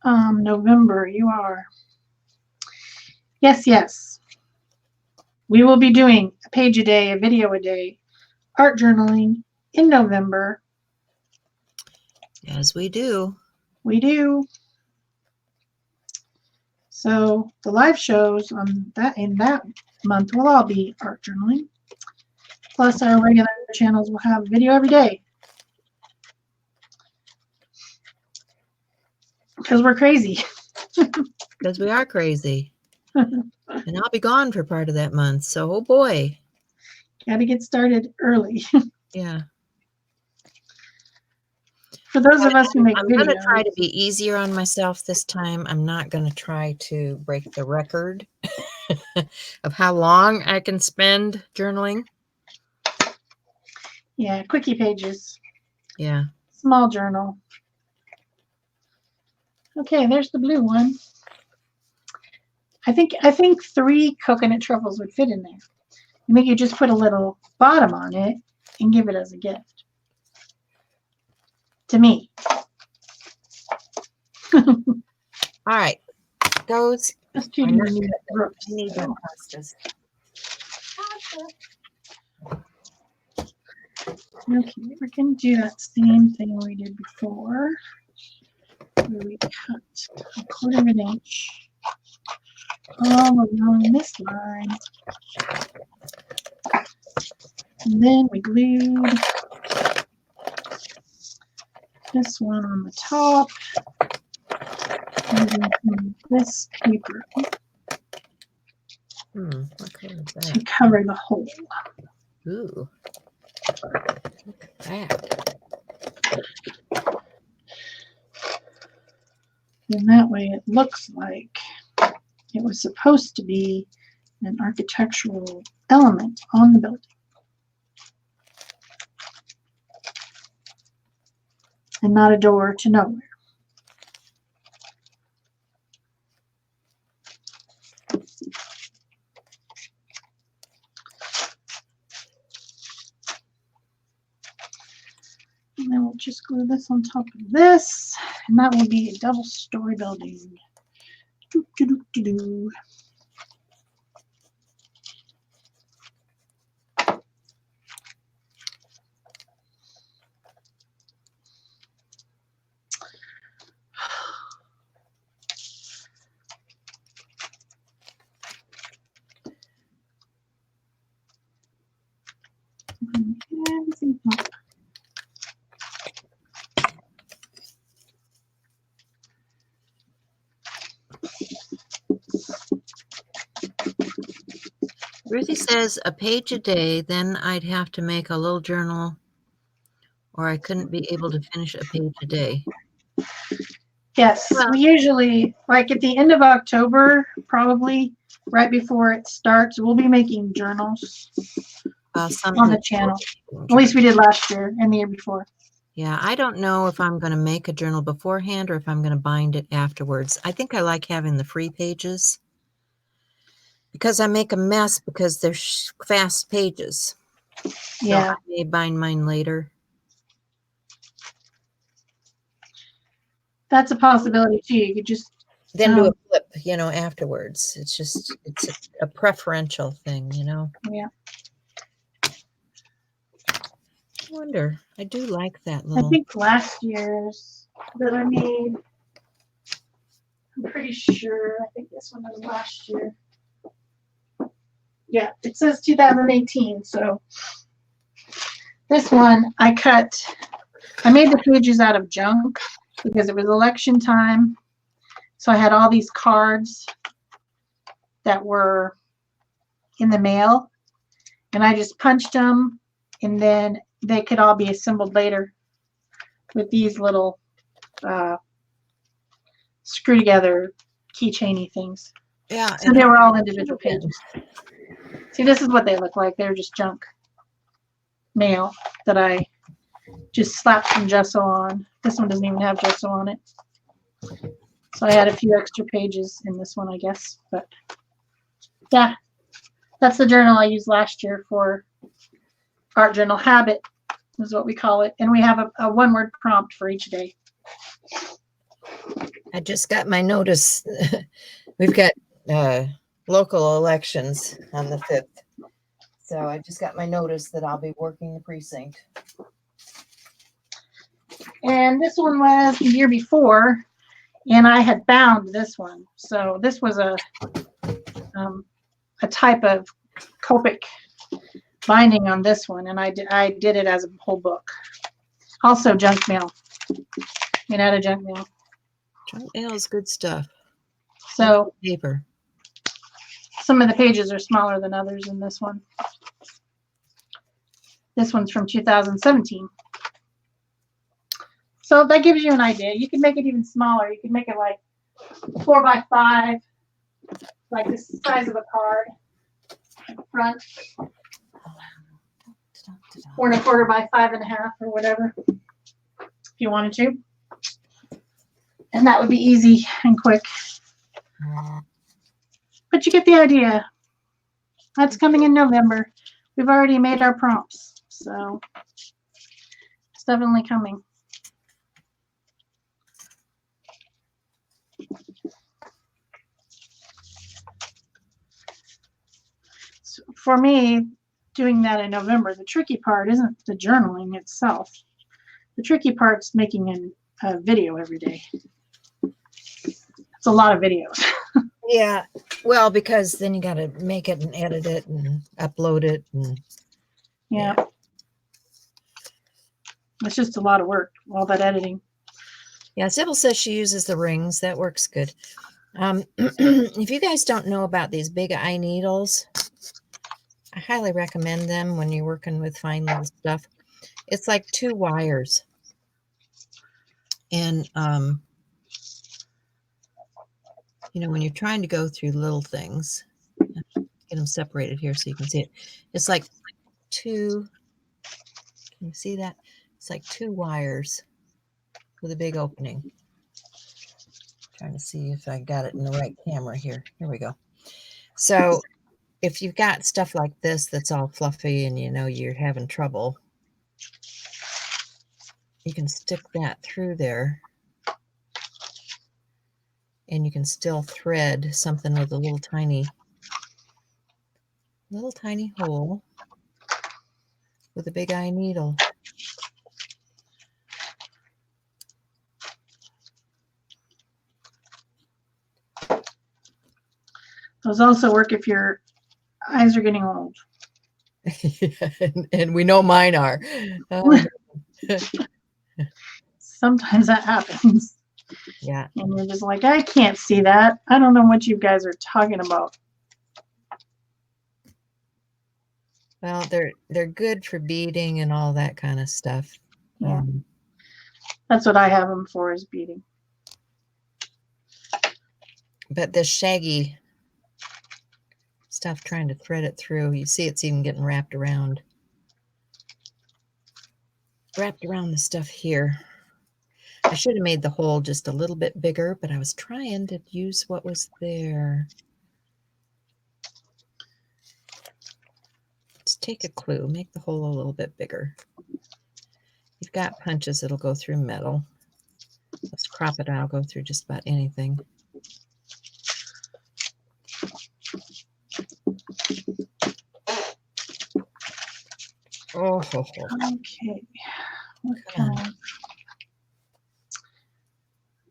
November? You are. Yes, yes. We will be doing a page a day, a video a day, art journaling in November. Yes, we do. We do. So the live shows on that in that month will all be art journaling. Plus our regular channels will have video every day. Because we're crazy. Because we are crazy. And I'll be gone for part of that month. So, oh boy. Got to get started early. Yeah. For those of us who make I'm videos. going to try to be easier on myself this time. I'm not going to try to break the record of how long I can spend journaling. Yeah, quickie pages. Yeah. Small journal. Okay, there's the blue one. I think 3 coconut truffles would fit in there. You make you just put a little bottom on it and give it as a gift. To me. All right. Those. That's too I many need brooks. that pastas. Okay, we're going to do that same thing we did before. Where we cut a 1/4 inch all along this line. And then we glued this one on the top using this paper What color is to that? cover the hole. Ooh. Look at that. And that way it looks like it was supposed to be an architectural element on the building. And not a door to nowhere. just glue this on top of this, and that will be a double-story building. Doo, doo, doo, doo, doo. Everything up. Ruthie says a page a day, then I'd have to make a little journal, or I couldn't be able to finish a page a day. Yes, Well- we usually, like at the end of October, probably right before it starts, we'll be making journals Some on do the channel. journal. At least we did last year and the year before. Yeah, I don't know if I'm going to make a journal beforehand or if I'm going to bind it afterwards. I think I like having the free pages because I make a mess because they're fast pages. Yeah. So I may bind mine later. That's a possibility too. You could just Then do a flip, afterwards. It's a preferential thing, Yeah. I wonder. I do like that I little. think last year's that I made, I'm pretty sure. I think this one was last year. Yeah, it says 2018. So this one I made the pages out of junk because it was election time. So I had all these cards that were in the mail, and I just punched them, and then they could all be assembled later with these little screw together keychainy things. Yeah. So they were all individual pages. See, this is what they look like. They're just junk mail that I just slapped some gesso on. This one doesn't even have gesso on it. So I had a few extra pages in this one, I guess. But yeah, that's the journal I used last year for Art Journal Habit is what we call it. And we have a one-word prompt for each day. I just got my notice. We've got local elections on the 5th. So I just got my notice that I'll be working the precinct. And this one was the year before, and I had bound this one. So this was a type of Copic binding on this one, and I did it as a whole book. Also junk mail. Made out of junk mail. Junk mail is good stuff. So paper. Some of the pages are smaller than others in this one. This one's from 2017. So that gives you an idea. You can make it even smaller. You can make it like 4 by 5, like the size of a card at the front. 4 1/4 by 5 1/2 or whatever, if you wanted to. And that would be easy and quick. But you get the idea. That's coming in November. We've already made our prompts, so it's definitely coming. So for me, doing that in November, the tricky part isn't the journaling itself. The tricky part's making a video every day. It's a lot of videos. Yeah, well, because then you got to make it and edit it and upload it. And yeah. It's just a lot of work, all that editing. Yeah, Sybil says she uses the rings. That works good. If you guys don't know about these big eye needles, I highly recommend them when you're working with fine little stuff. It's like 2 wires. And, when you're trying to go through little things, get them separated here so you can see it. It's like 2, can you see that? It's like 2 wires with a big opening. Trying to see if I got it in the right camera here. Here we go. So if you've got stuff like this that's all fluffy and you're having trouble, you can stick that through there, and you can still thread something with a little tiny hole with a big eye needle. Those also work if your eyes are getting old. and we know mine are. Oh, Sometimes that happens. yeah. And you're just like, I can't see that. I don't know what you guys are talking about. Well, they're good for beading and all that kind of stuff. Yeah. That's what I have them for, is beading. But this shaggy stuff, trying to thread it through, you see it's even getting wrapped around the stuff here. I should have made the hole just a little bit bigger, but I was trying to use what was there. Just take a clue, make the hole a little bit bigger. You've got punches that'll go through metal. Let's crop it out, go through just about anything. Oh, okay. What come on. kind?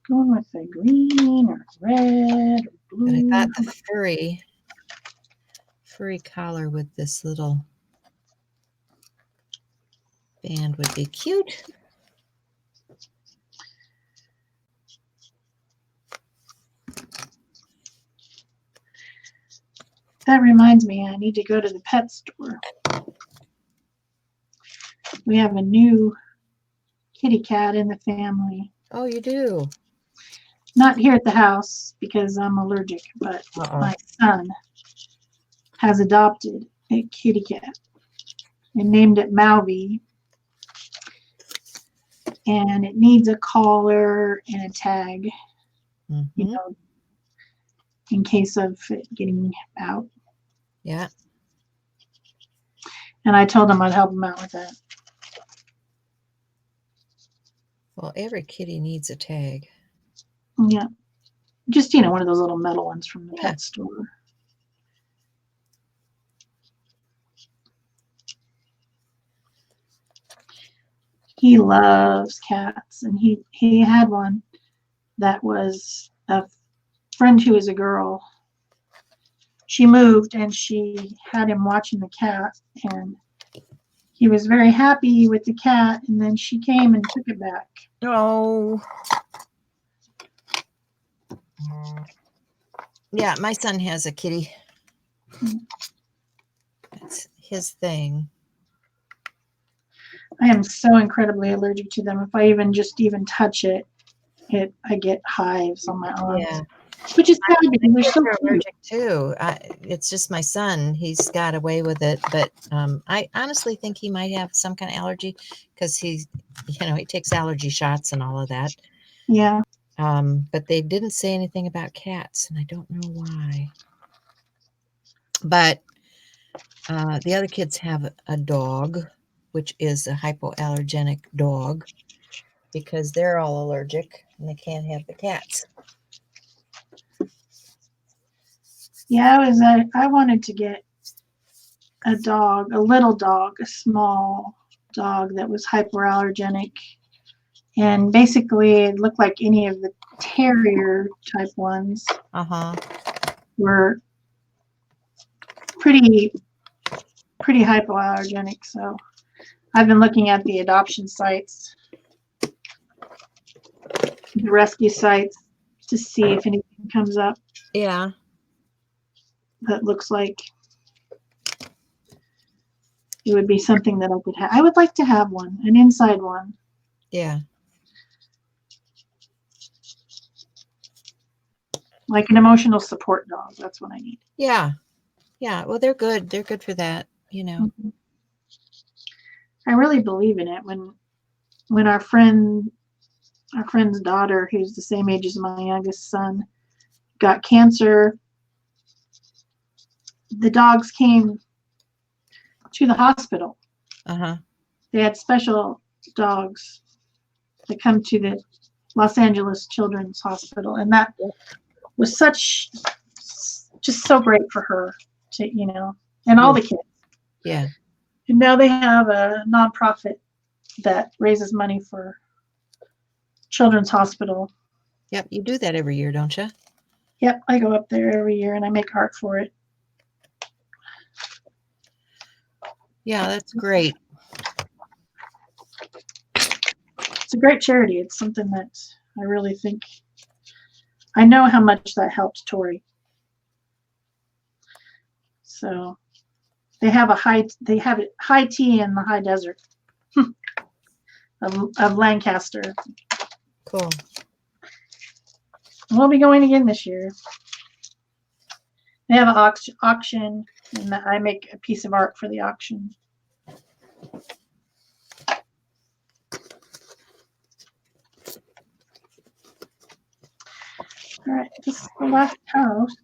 Going with the green or red or blue. But I thought the furry collar with this little band would be cute. That reminds me, I need to go to the pet store. We have a new kitty cat in the family. Oh, you do? Not here at the house because I'm allergic, but my son has adopted a kitty cat and named it Maui. And it needs a collar and a tag, you know, in case of it getting out. Yeah. And I told him I'd help him out with that. Well, every kitty needs a tag. Yeah. Just, you know, one of those little metal ones from the pet store. He loves cats, and he had one that was a friend who is a girl. She moved and she had him watching the cat, and he was very happy with the cat, and then she came and took it back. Oh. Yeah, my son has a kitty. That's his thing. I am so incredibly allergic to them. If I even touch it, I get hives on my arms. Yeah. Which is sad because they're so allergic too. It's just my son. He's got away with it, but I honestly think he might have some kind of allergy because he takes allergy shots and all of that. Yeah. But they didn't say anything about cats, and I don't know why. But the other kids have a dog, which is a hypoallergenic dog, because they're all allergic and they can't have the cats. Yeah, I wanted to get a dog, a little dog, a small dog that was hyperallergenic, and basically it looked like any of the terrier type ones. Were pretty hypoallergenic. So I've been looking at the adoption sites, the rescue sites, to see if anything comes up. Yeah. That looks like it would be something that I could have. I would like to have one, an inside one. Yeah. Like an emotional support dog. That's what I need. Yeah. Yeah. Well, they're good. They're good for that, you know. Mm-hmm. I really believe in it. When our friend's daughter, who's the same age as my youngest son, got cancer, the dogs came to the hospital. They had special dogs that come to the Los Angeles Children's Hospital, and that was just so great for her to, and all the kids. Yeah. And now they have a nonprofit that raises money for Children's Hospital. Yep, you do that every year, don't you? Yep, I go up there every year and I make art for it. Yeah, that's great. It's a great charity. It's something that I really think, I know how much that helped Tori. So they have high tea in the high desert of Lancaster. Cool. We'll be going again this year. They have an auction, and I make a piece of art for the auction. All right, this is the last house.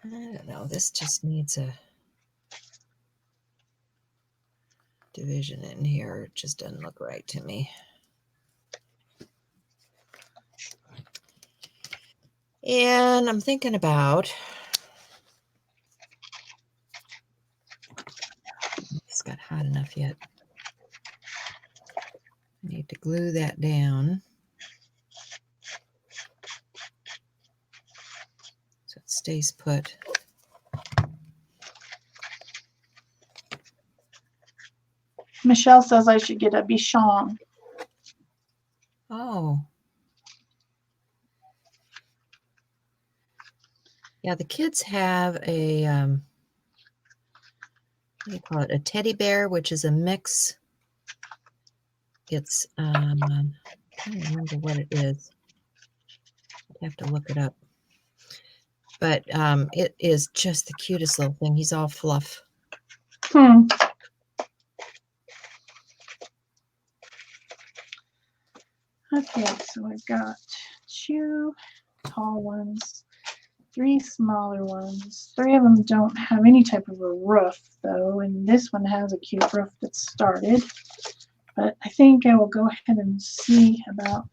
I don't know. This just needs a division in here. It just doesn't look right to me. And I'm thinking about, it's got hot enough yet. I need to glue that down so it stays put. Michelle says I should get a Bichon. Oh. Yeah, the kids have a, what do you call it? A teddy bear, which is a mix. It's, I can't remember what it is. I'd have to look it up. But it is just the cutest little thing. He's all fluff. Okay, so I've got 2 tall ones, 3 smaller ones. 3 of them don't have any type of a roof, though, and this one has a cute roof that's started. But I think I will go ahead and see about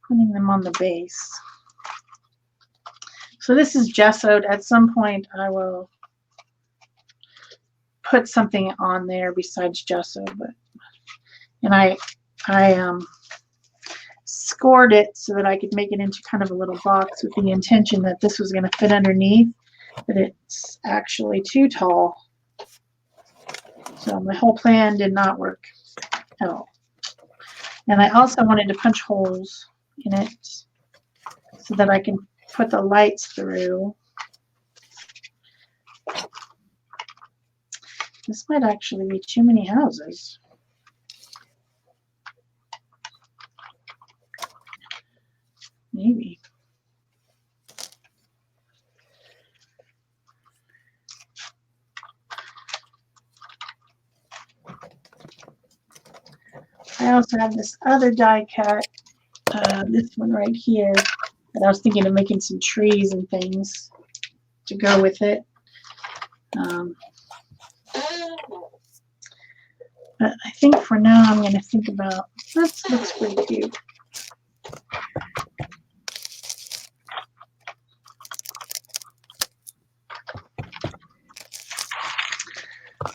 putting them on the base. So this is gessoed. At some point, I will put something on there besides gesso, and I scored it so that I could make it into kind of a little box with the intention that this was going to fit underneath, but it's actually too tall. So my whole plan did not work at all. And I also wanted to punch holes in it so that I can put the lights through. This might actually be too many houses. Maybe. I also have this other die cut, this one right here, that I was thinking of making some trees and things to go with it. But I think for now I'm going to think about, that looks pretty cute.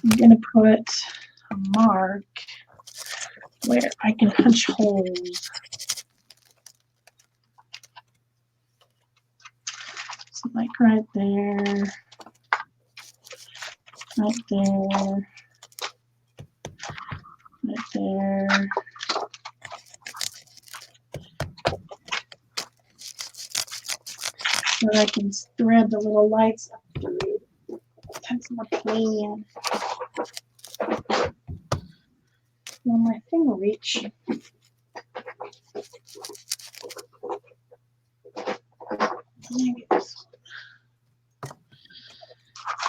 I'm going to put a mark where I can punch holes. So like right there, right there, right there. So I can thread the little lights up through. That's my plan. Will my thing reach? Maybe this one.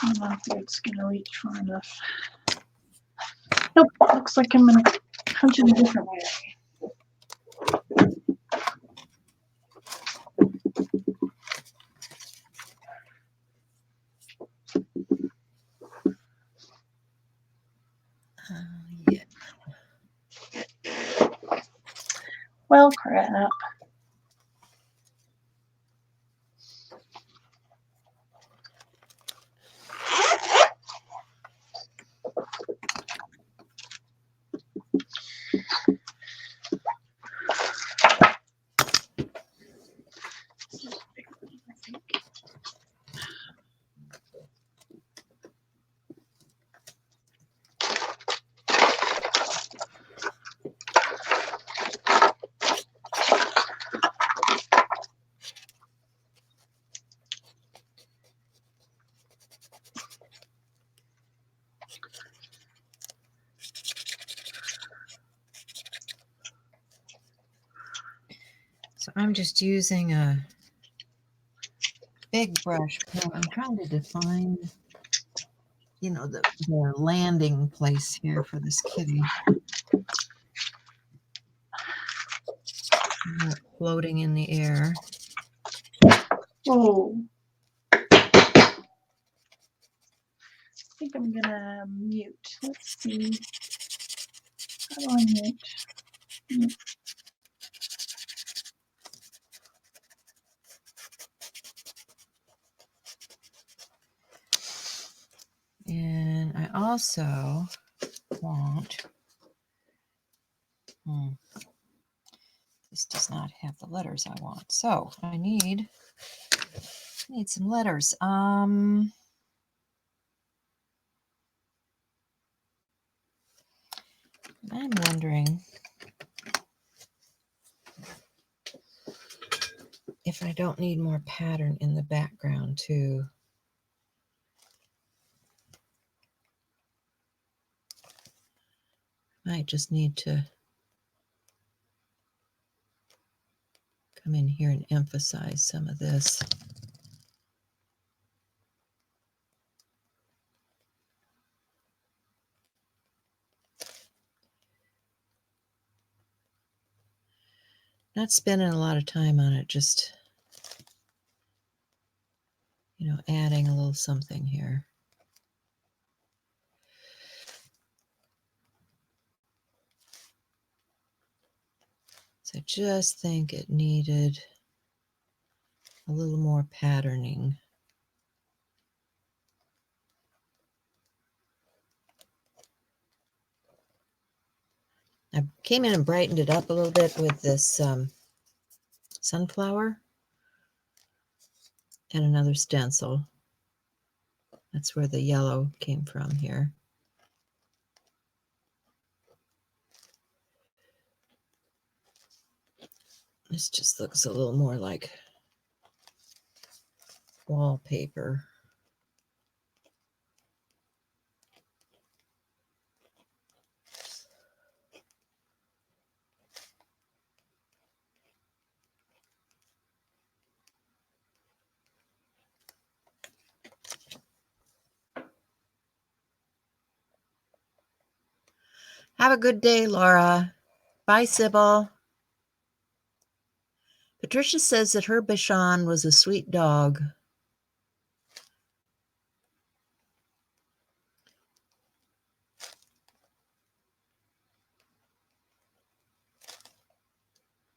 I don't know if it's gonna reach far enough. Nope, looks like I'm gonna punch it a different way. Yeah. Well, crap. So I'm just using a big brush pen. I'm trying to define, you know, the landing place here for this kitty. Not floating in the air. Oh. I think I'm gonna mute. Let's see. How do I mute? And I also want, this does not have the letters I want. So I need some letters. I'm wondering if I don't need more pattern in the background too. Might just need to come in here and emphasize some of this. Not spending a lot of time on it, just, you know, adding a little something here. So I just think it needed a little more patterning. I came in and brightened it up a little bit with this sunflower and another stencil. That's where the yellow came from here. This just looks a little more like wallpaper. Have a good day, Laura. Bye, Sybil. Patricia says that her Bichon was a sweet dog.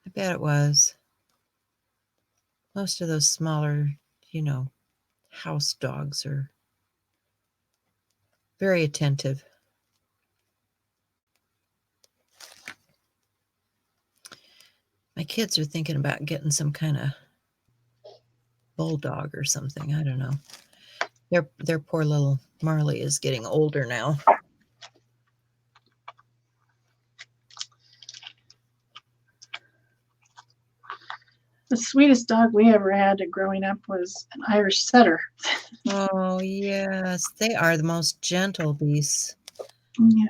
I bet it was. Most of those smaller, you know, house dogs are very attentive. My kids are thinking about getting some kind of bulldog or something. I don't know. Their poor little Marley is getting older now. The sweetest dog we ever had growing up was an Irish setter. Oh, yes. They are the most gentle beasts. Yeah.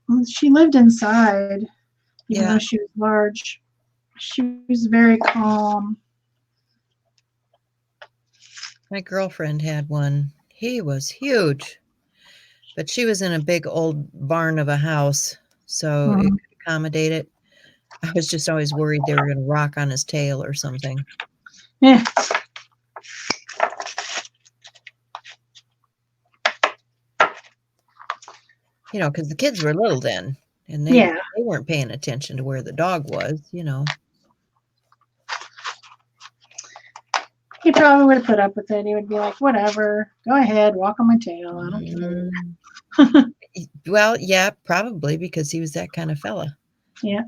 Well, she lived inside, even Yeah. though she was large. She was very calm. My girlfriend had one. He was huge, but she was in a big old barn of a house, so it Mhm. could accommodate it. I was just always worried they were going to rock on his tail or something. Yeah. You know, because the kids were little then, and they Yeah. they weren't paying attention to where the dog was, you know. He probably would have put up with it. He would be like, whatever, go ahead, walk on my tail. I don't care. Well, yeah, probably because he was that kind of fella. Yeah.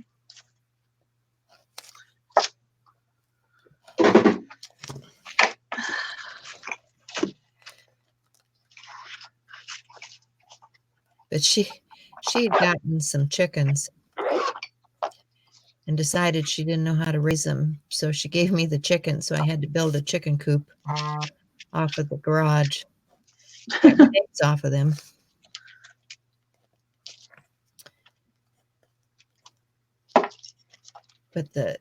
But she had gotten some chickens and decided she didn't know how to raise them, so she gave me the chickens, so I had to build a chicken coop off of the garage. Got good eggs off of them. But the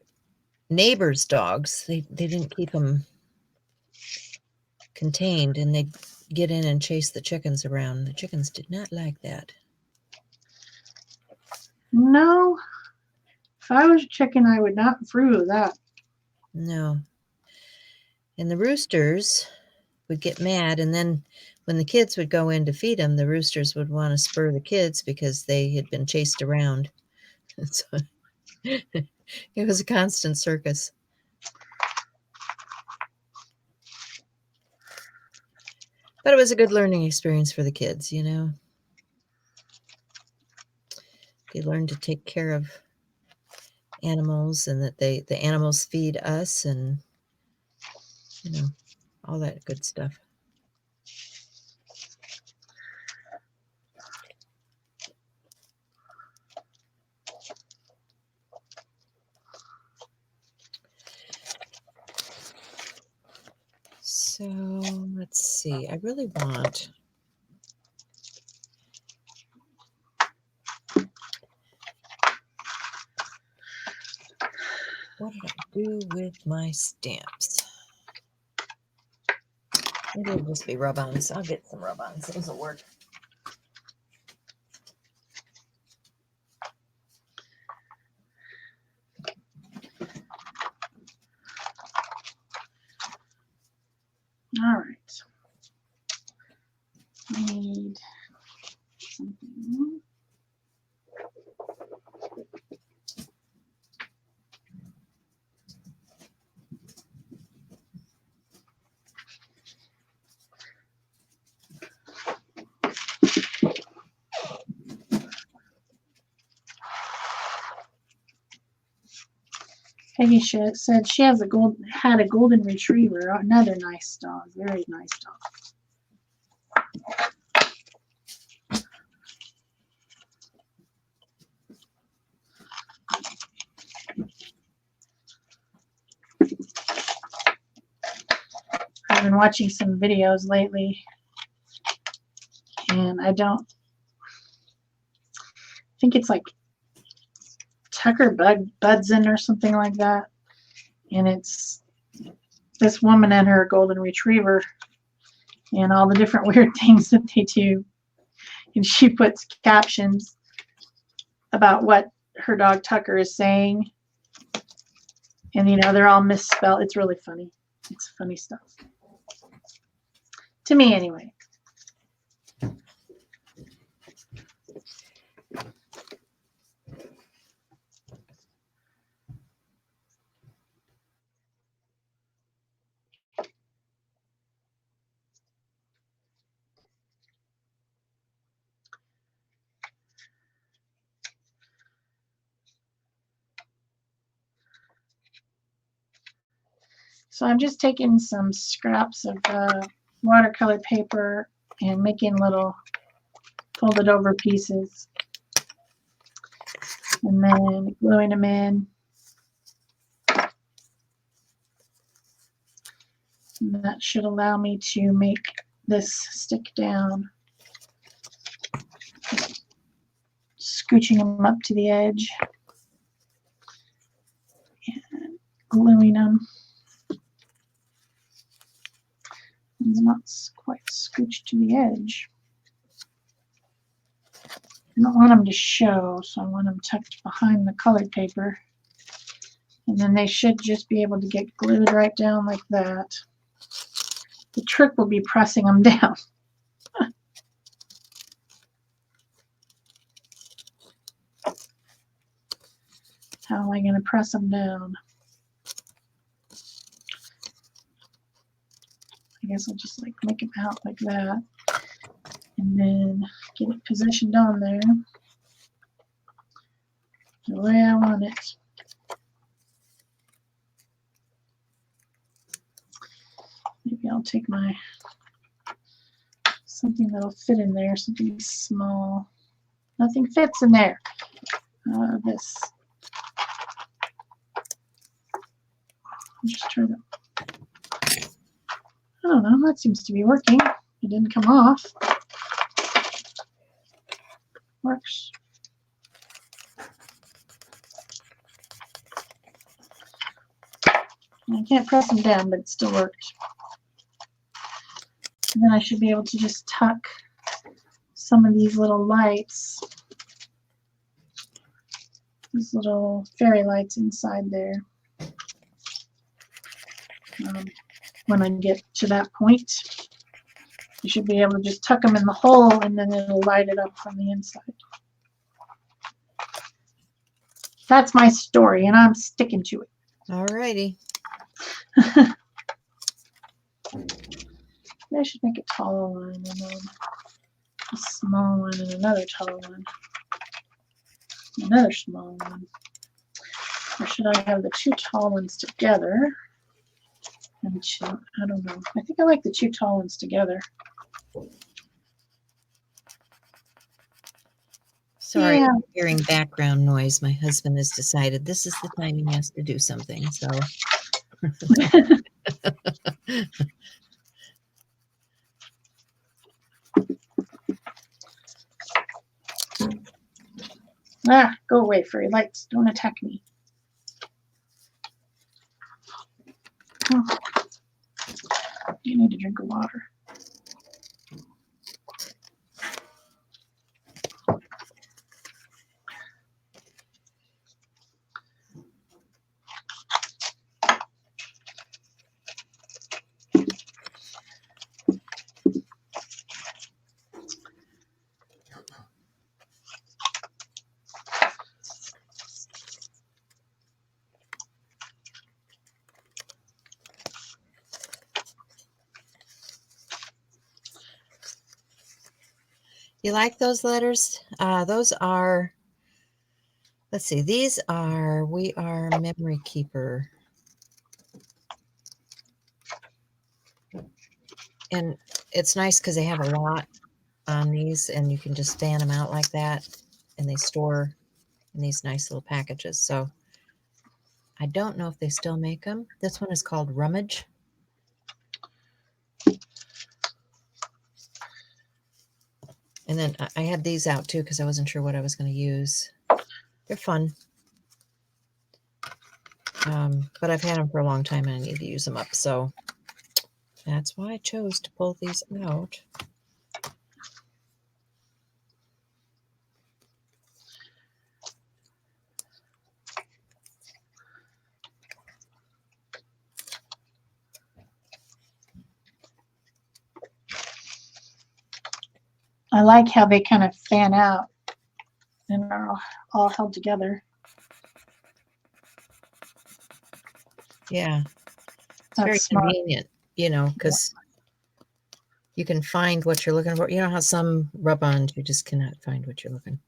neighbors' dogs, they didn't keep them contained, and they'd get in and chase the chickens around. The chickens did not like that. No, if I was a chicken, I would not approve of that. No. And the roosters would get mad, and then when the kids would go in to feed them, the roosters would want to spur the kids because they had been chased around. So it was a constant circus. But it was a good learning experience for the kids, you know. They learned to take care of animals and that the animals feed us and, you know, all that good stuff. So let's see. I really want. What did I do with my stamps? Maybe it'll just be rub-ons. I'll get some rub-ons. Those will work. All right. I need something. Peggy said she has had a golden retriever, another nice dog, very nice dog. I've been watching some videos lately, and I think it's like Tucker Budson or something like that, and it's this woman and her golden retriever and all the different weird things that they do, and she puts captions about what her dog Tucker is saying, and they're all misspelled. It's really funny. It's funny stuff, to me anyway. So I'm just taking some scraps of watercolor paper and making little folded over pieces. And then gluing them in. And that should allow me to make this stick down. Scooching them up to the edge and gluing them. It's not quite scooched to the edge. I don't want them to show, so I want them tucked behind the colored paper. And then they should just be able to get glued right down like that. The trick will be pressing them down. How am I going to press them down? I guess I'll just like make them out like that. And then get it positioned on there the way I want it. Maybe I'll take my something that'll fit in there, something small. Nothing fits in there. This. I'll just try to. I don't know. That seems to be working. It didn't come off. Works. I can't press them down, but it still worked. And then I should be able to just tuck some of these little lights, these little fairy lights inside there. When I get to that point, you should be able to just tuck them in the hole and then it'll light it up from the inside. That's my story and I'm sticking to it. All righty. I should make a tall one and then a small one and another tall one. Another small one. Or should I have the two tall ones together? And two, I don't know. I think I like the two tall ones together. Sorry, I'm hearing background noise. My husband has decided this is the time he has to do something. So. Go away, fairy lights. Don't attack me. Oh. You need a drink of water. You like those letters? Those are, let's see, these are We Are Memory Keeper. And it's nice because they have a lot on these and you can just fan them out like that and they store in these nice little packages. So I don't know if they still make them. This one is called Rummage. And then I had these out too because I wasn't sure what I was going to use. They're fun. But I've had them for a long time and I need to use them up. So that's why I chose to pull these out. I like how they kind of fan out and are all held together. Yeah. It's That's very smart. convenient, you know, because you can find what you're looking for. You know how some rub-ons, you just cannot find what you're looking.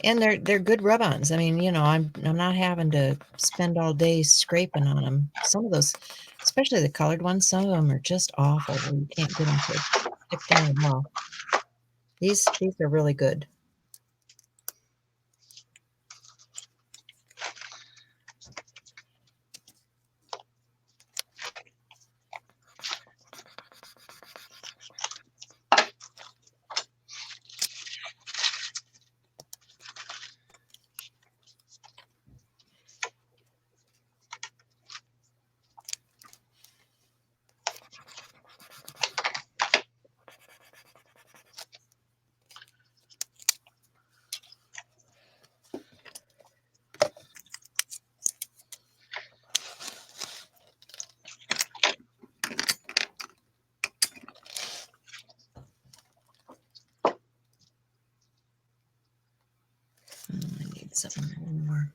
And they're good rub-ons. I mean, you know, I'm not having to spend all day scraping on them. Some of those, especially the colored ones, some of them are just awful where you can't get them to stick down at all. These are really good. I need some more.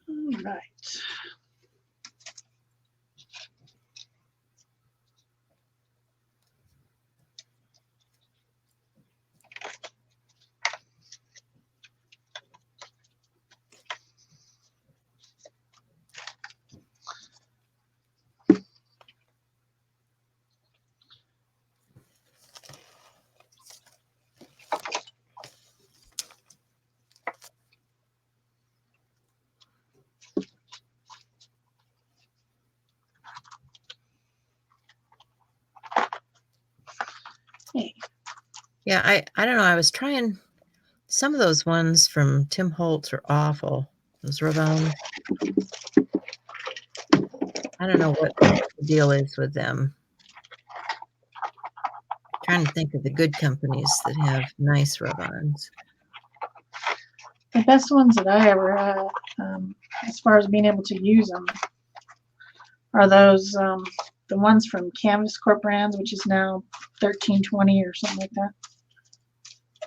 All right. Hey. Yeah, I don't know. I was trying some of those ones from Tim Holtz are awful. Those rub-ons. I don't know what the deal is with them. Trying to think of the good companies that have nice rub-ons. The best ones that I ever had, as far as being able to use them, are those the ones from Canvas Corp Brands, which is now 1320 or something like that.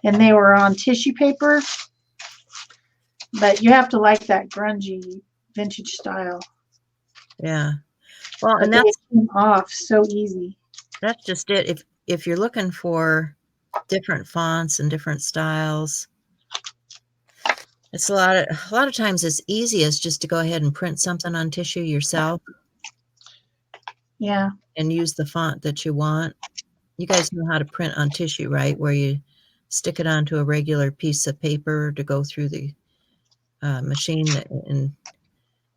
And they were on tissue paper, but you have to like that grungy vintage style. Yeah. Well, But and they came off so easy. that's just it. If you're looking for different fonts and different styles, it's a lot of times it's easiest just to go ahead and print something on tissue yourself. Yeah. And use the font that you want. You guys know how to print on tissue, right? Where you stick it onto a regular piece of paper to go through the machine, and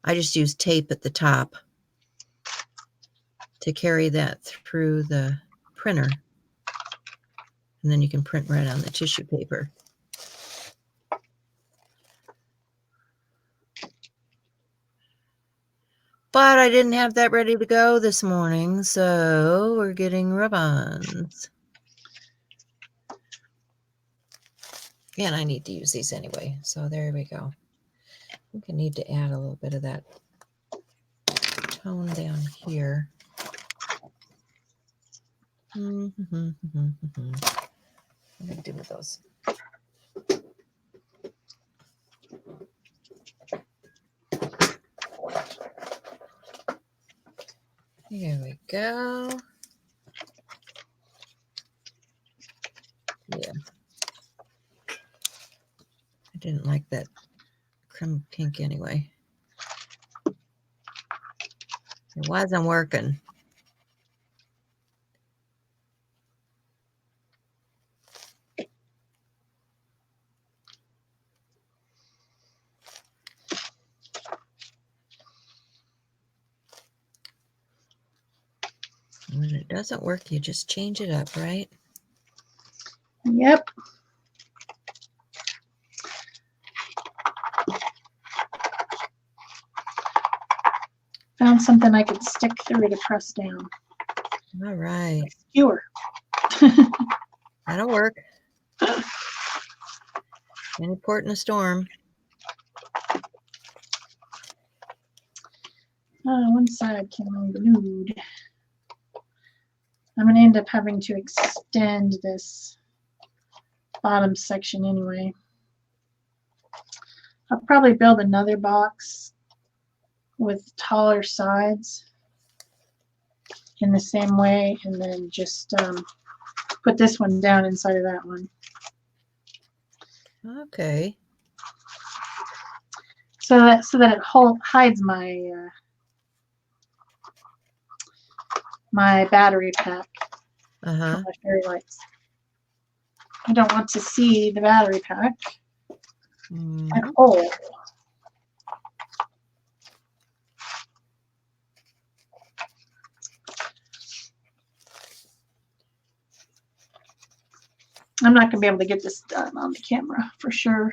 I just use tape at the top to carry that through the printer, and then you can print right on the tissue paper. But I didn't have that ready to go this morning, so we're getting rub-ons. And I need to use these anyway, so there we go. I think I need to add a little bit of that tone down here. What do I do with those? Here we go. Yeah. I didn't like that creme pink anyway. It wasn't working. When it doesn't work, you just change it up, right? Yep. Found something I could stick through to press down. All right. Skewer. That'll work. Any port in a storm. One side can be glued. I'm going to end up having to extend this bottom section anyway. I'll probably build another box with taller sides in the same way, and then just put this one down inside of that one. Okay. So that it hides my my battery pack. Uh-huh. My fairy lights. I don't want to see the battery pack at all. I'm not going to be able to get this done on the camera for sure,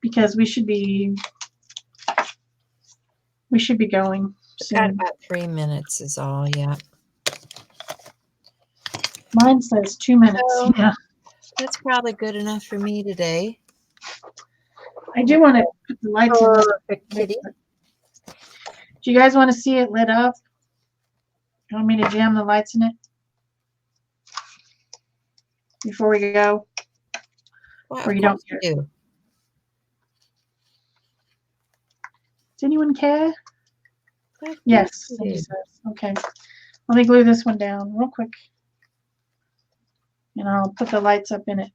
because we should be going soon. Got about 3 minutes is all, yeah. Mine says 2 minutes. So, yeah. That's probably good enough for me today. I do want to put the lights in this. Kitty. Do you guys want to see it lit up? You want me to jam the lights in it before we go? Well, or you don't care? Do. Does anyone care? Yes, do. says. Okay. Let me glue this one down real quick. And I'll put the lights up in it.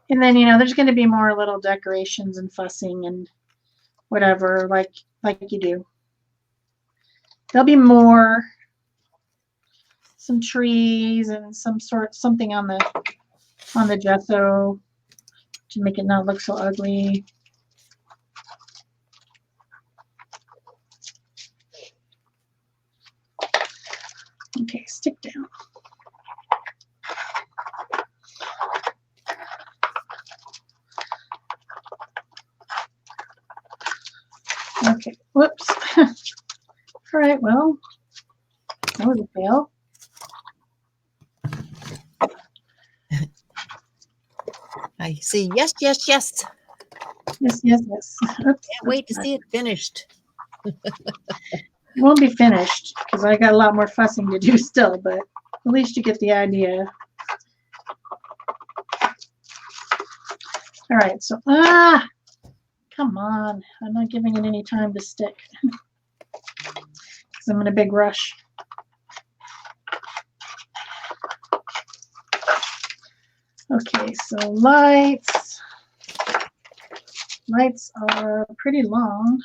And then, there's going to be more little decorations and fussing and whatever, like you do. There'll be some trees and something on the gesso to make it not look so ugly. Okay, stick down. Okay, whoops. All right, well, that was a fail. I see. Yes, yes, yes. Yes, yes, yes. Oops, Can't wait to see it finished. It won't be finished because I got a lot more fussing to do still, but at least you get the idea. All right, so, come on. I'm not giving it any time to stick because I'm in a big rush. Okay, so lights. Lights are pretty long.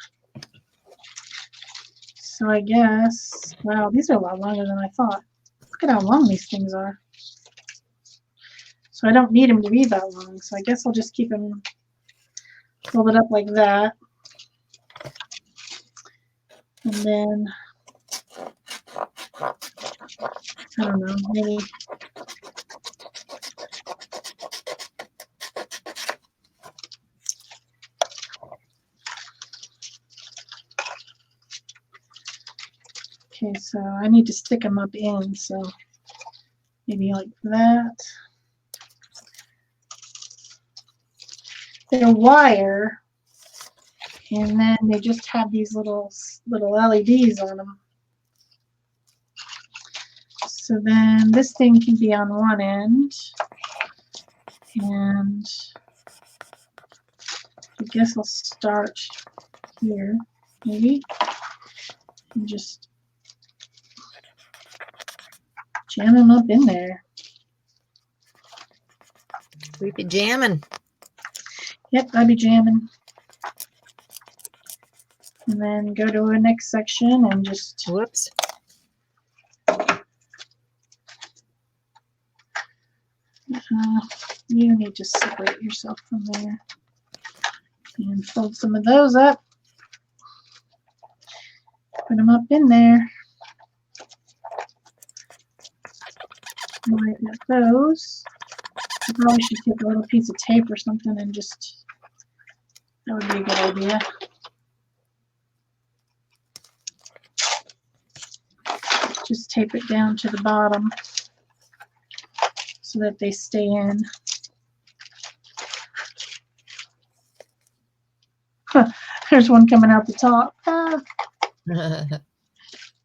So I guess, wow, these are a lot longer than I thought. Look at how long these things are. So I don't need them to be that long. So I guess I'll just keep them folded up like that. And then, I don't know, maybe. Okay, so I need to stick them up in, so maybe like that. They're wire, and then they just have these little LEDs on them. So then this thing can be on one end, and I guess I'll start here, maybe, and just jam them up in there. We be jamming. Yep, I'll be jamming. And then go to the next section and just. Whoops. You need to separate yourself from there. And fold some of those up. Put them up in there. Lighten up those. I probably should take a little piece of tape or something and just, that would be a good idea. Just tape it down to the bottom so that they stay in. There's one coming out the top.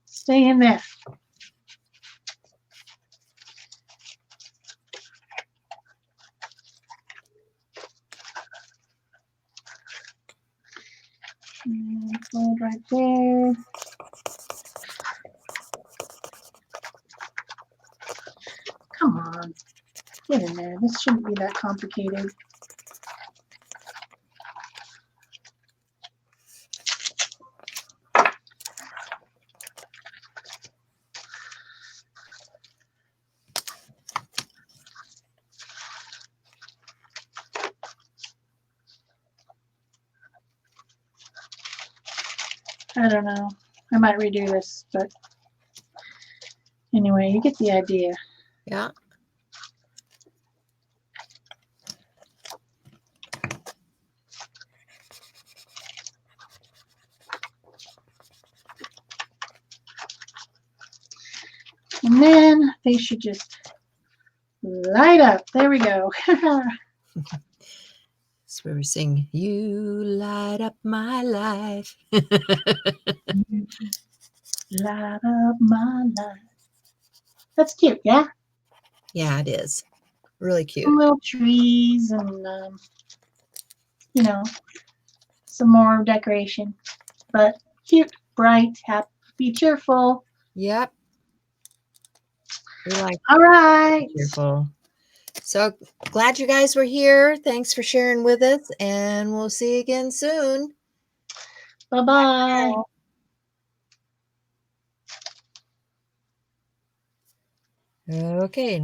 Stay in there. Hold right there. Come on. Get in there. This shouldn't be that complicated. I don't know. I might redo this, but anyway, you get the idea. Yeah. And then they should just light up. There we go. So we were singing, "You light up my life." Light up my life. That's cute, yeah? Yeah, it is. Really cute. Some little trees and, you know, some more decoration. But cute, bright, happy, cheerful. Yep. We like All right. cheerful. So glad you guys were here. Thanks for sharing with us, and we'll see you again soon. Bye-bye. Okay, and we're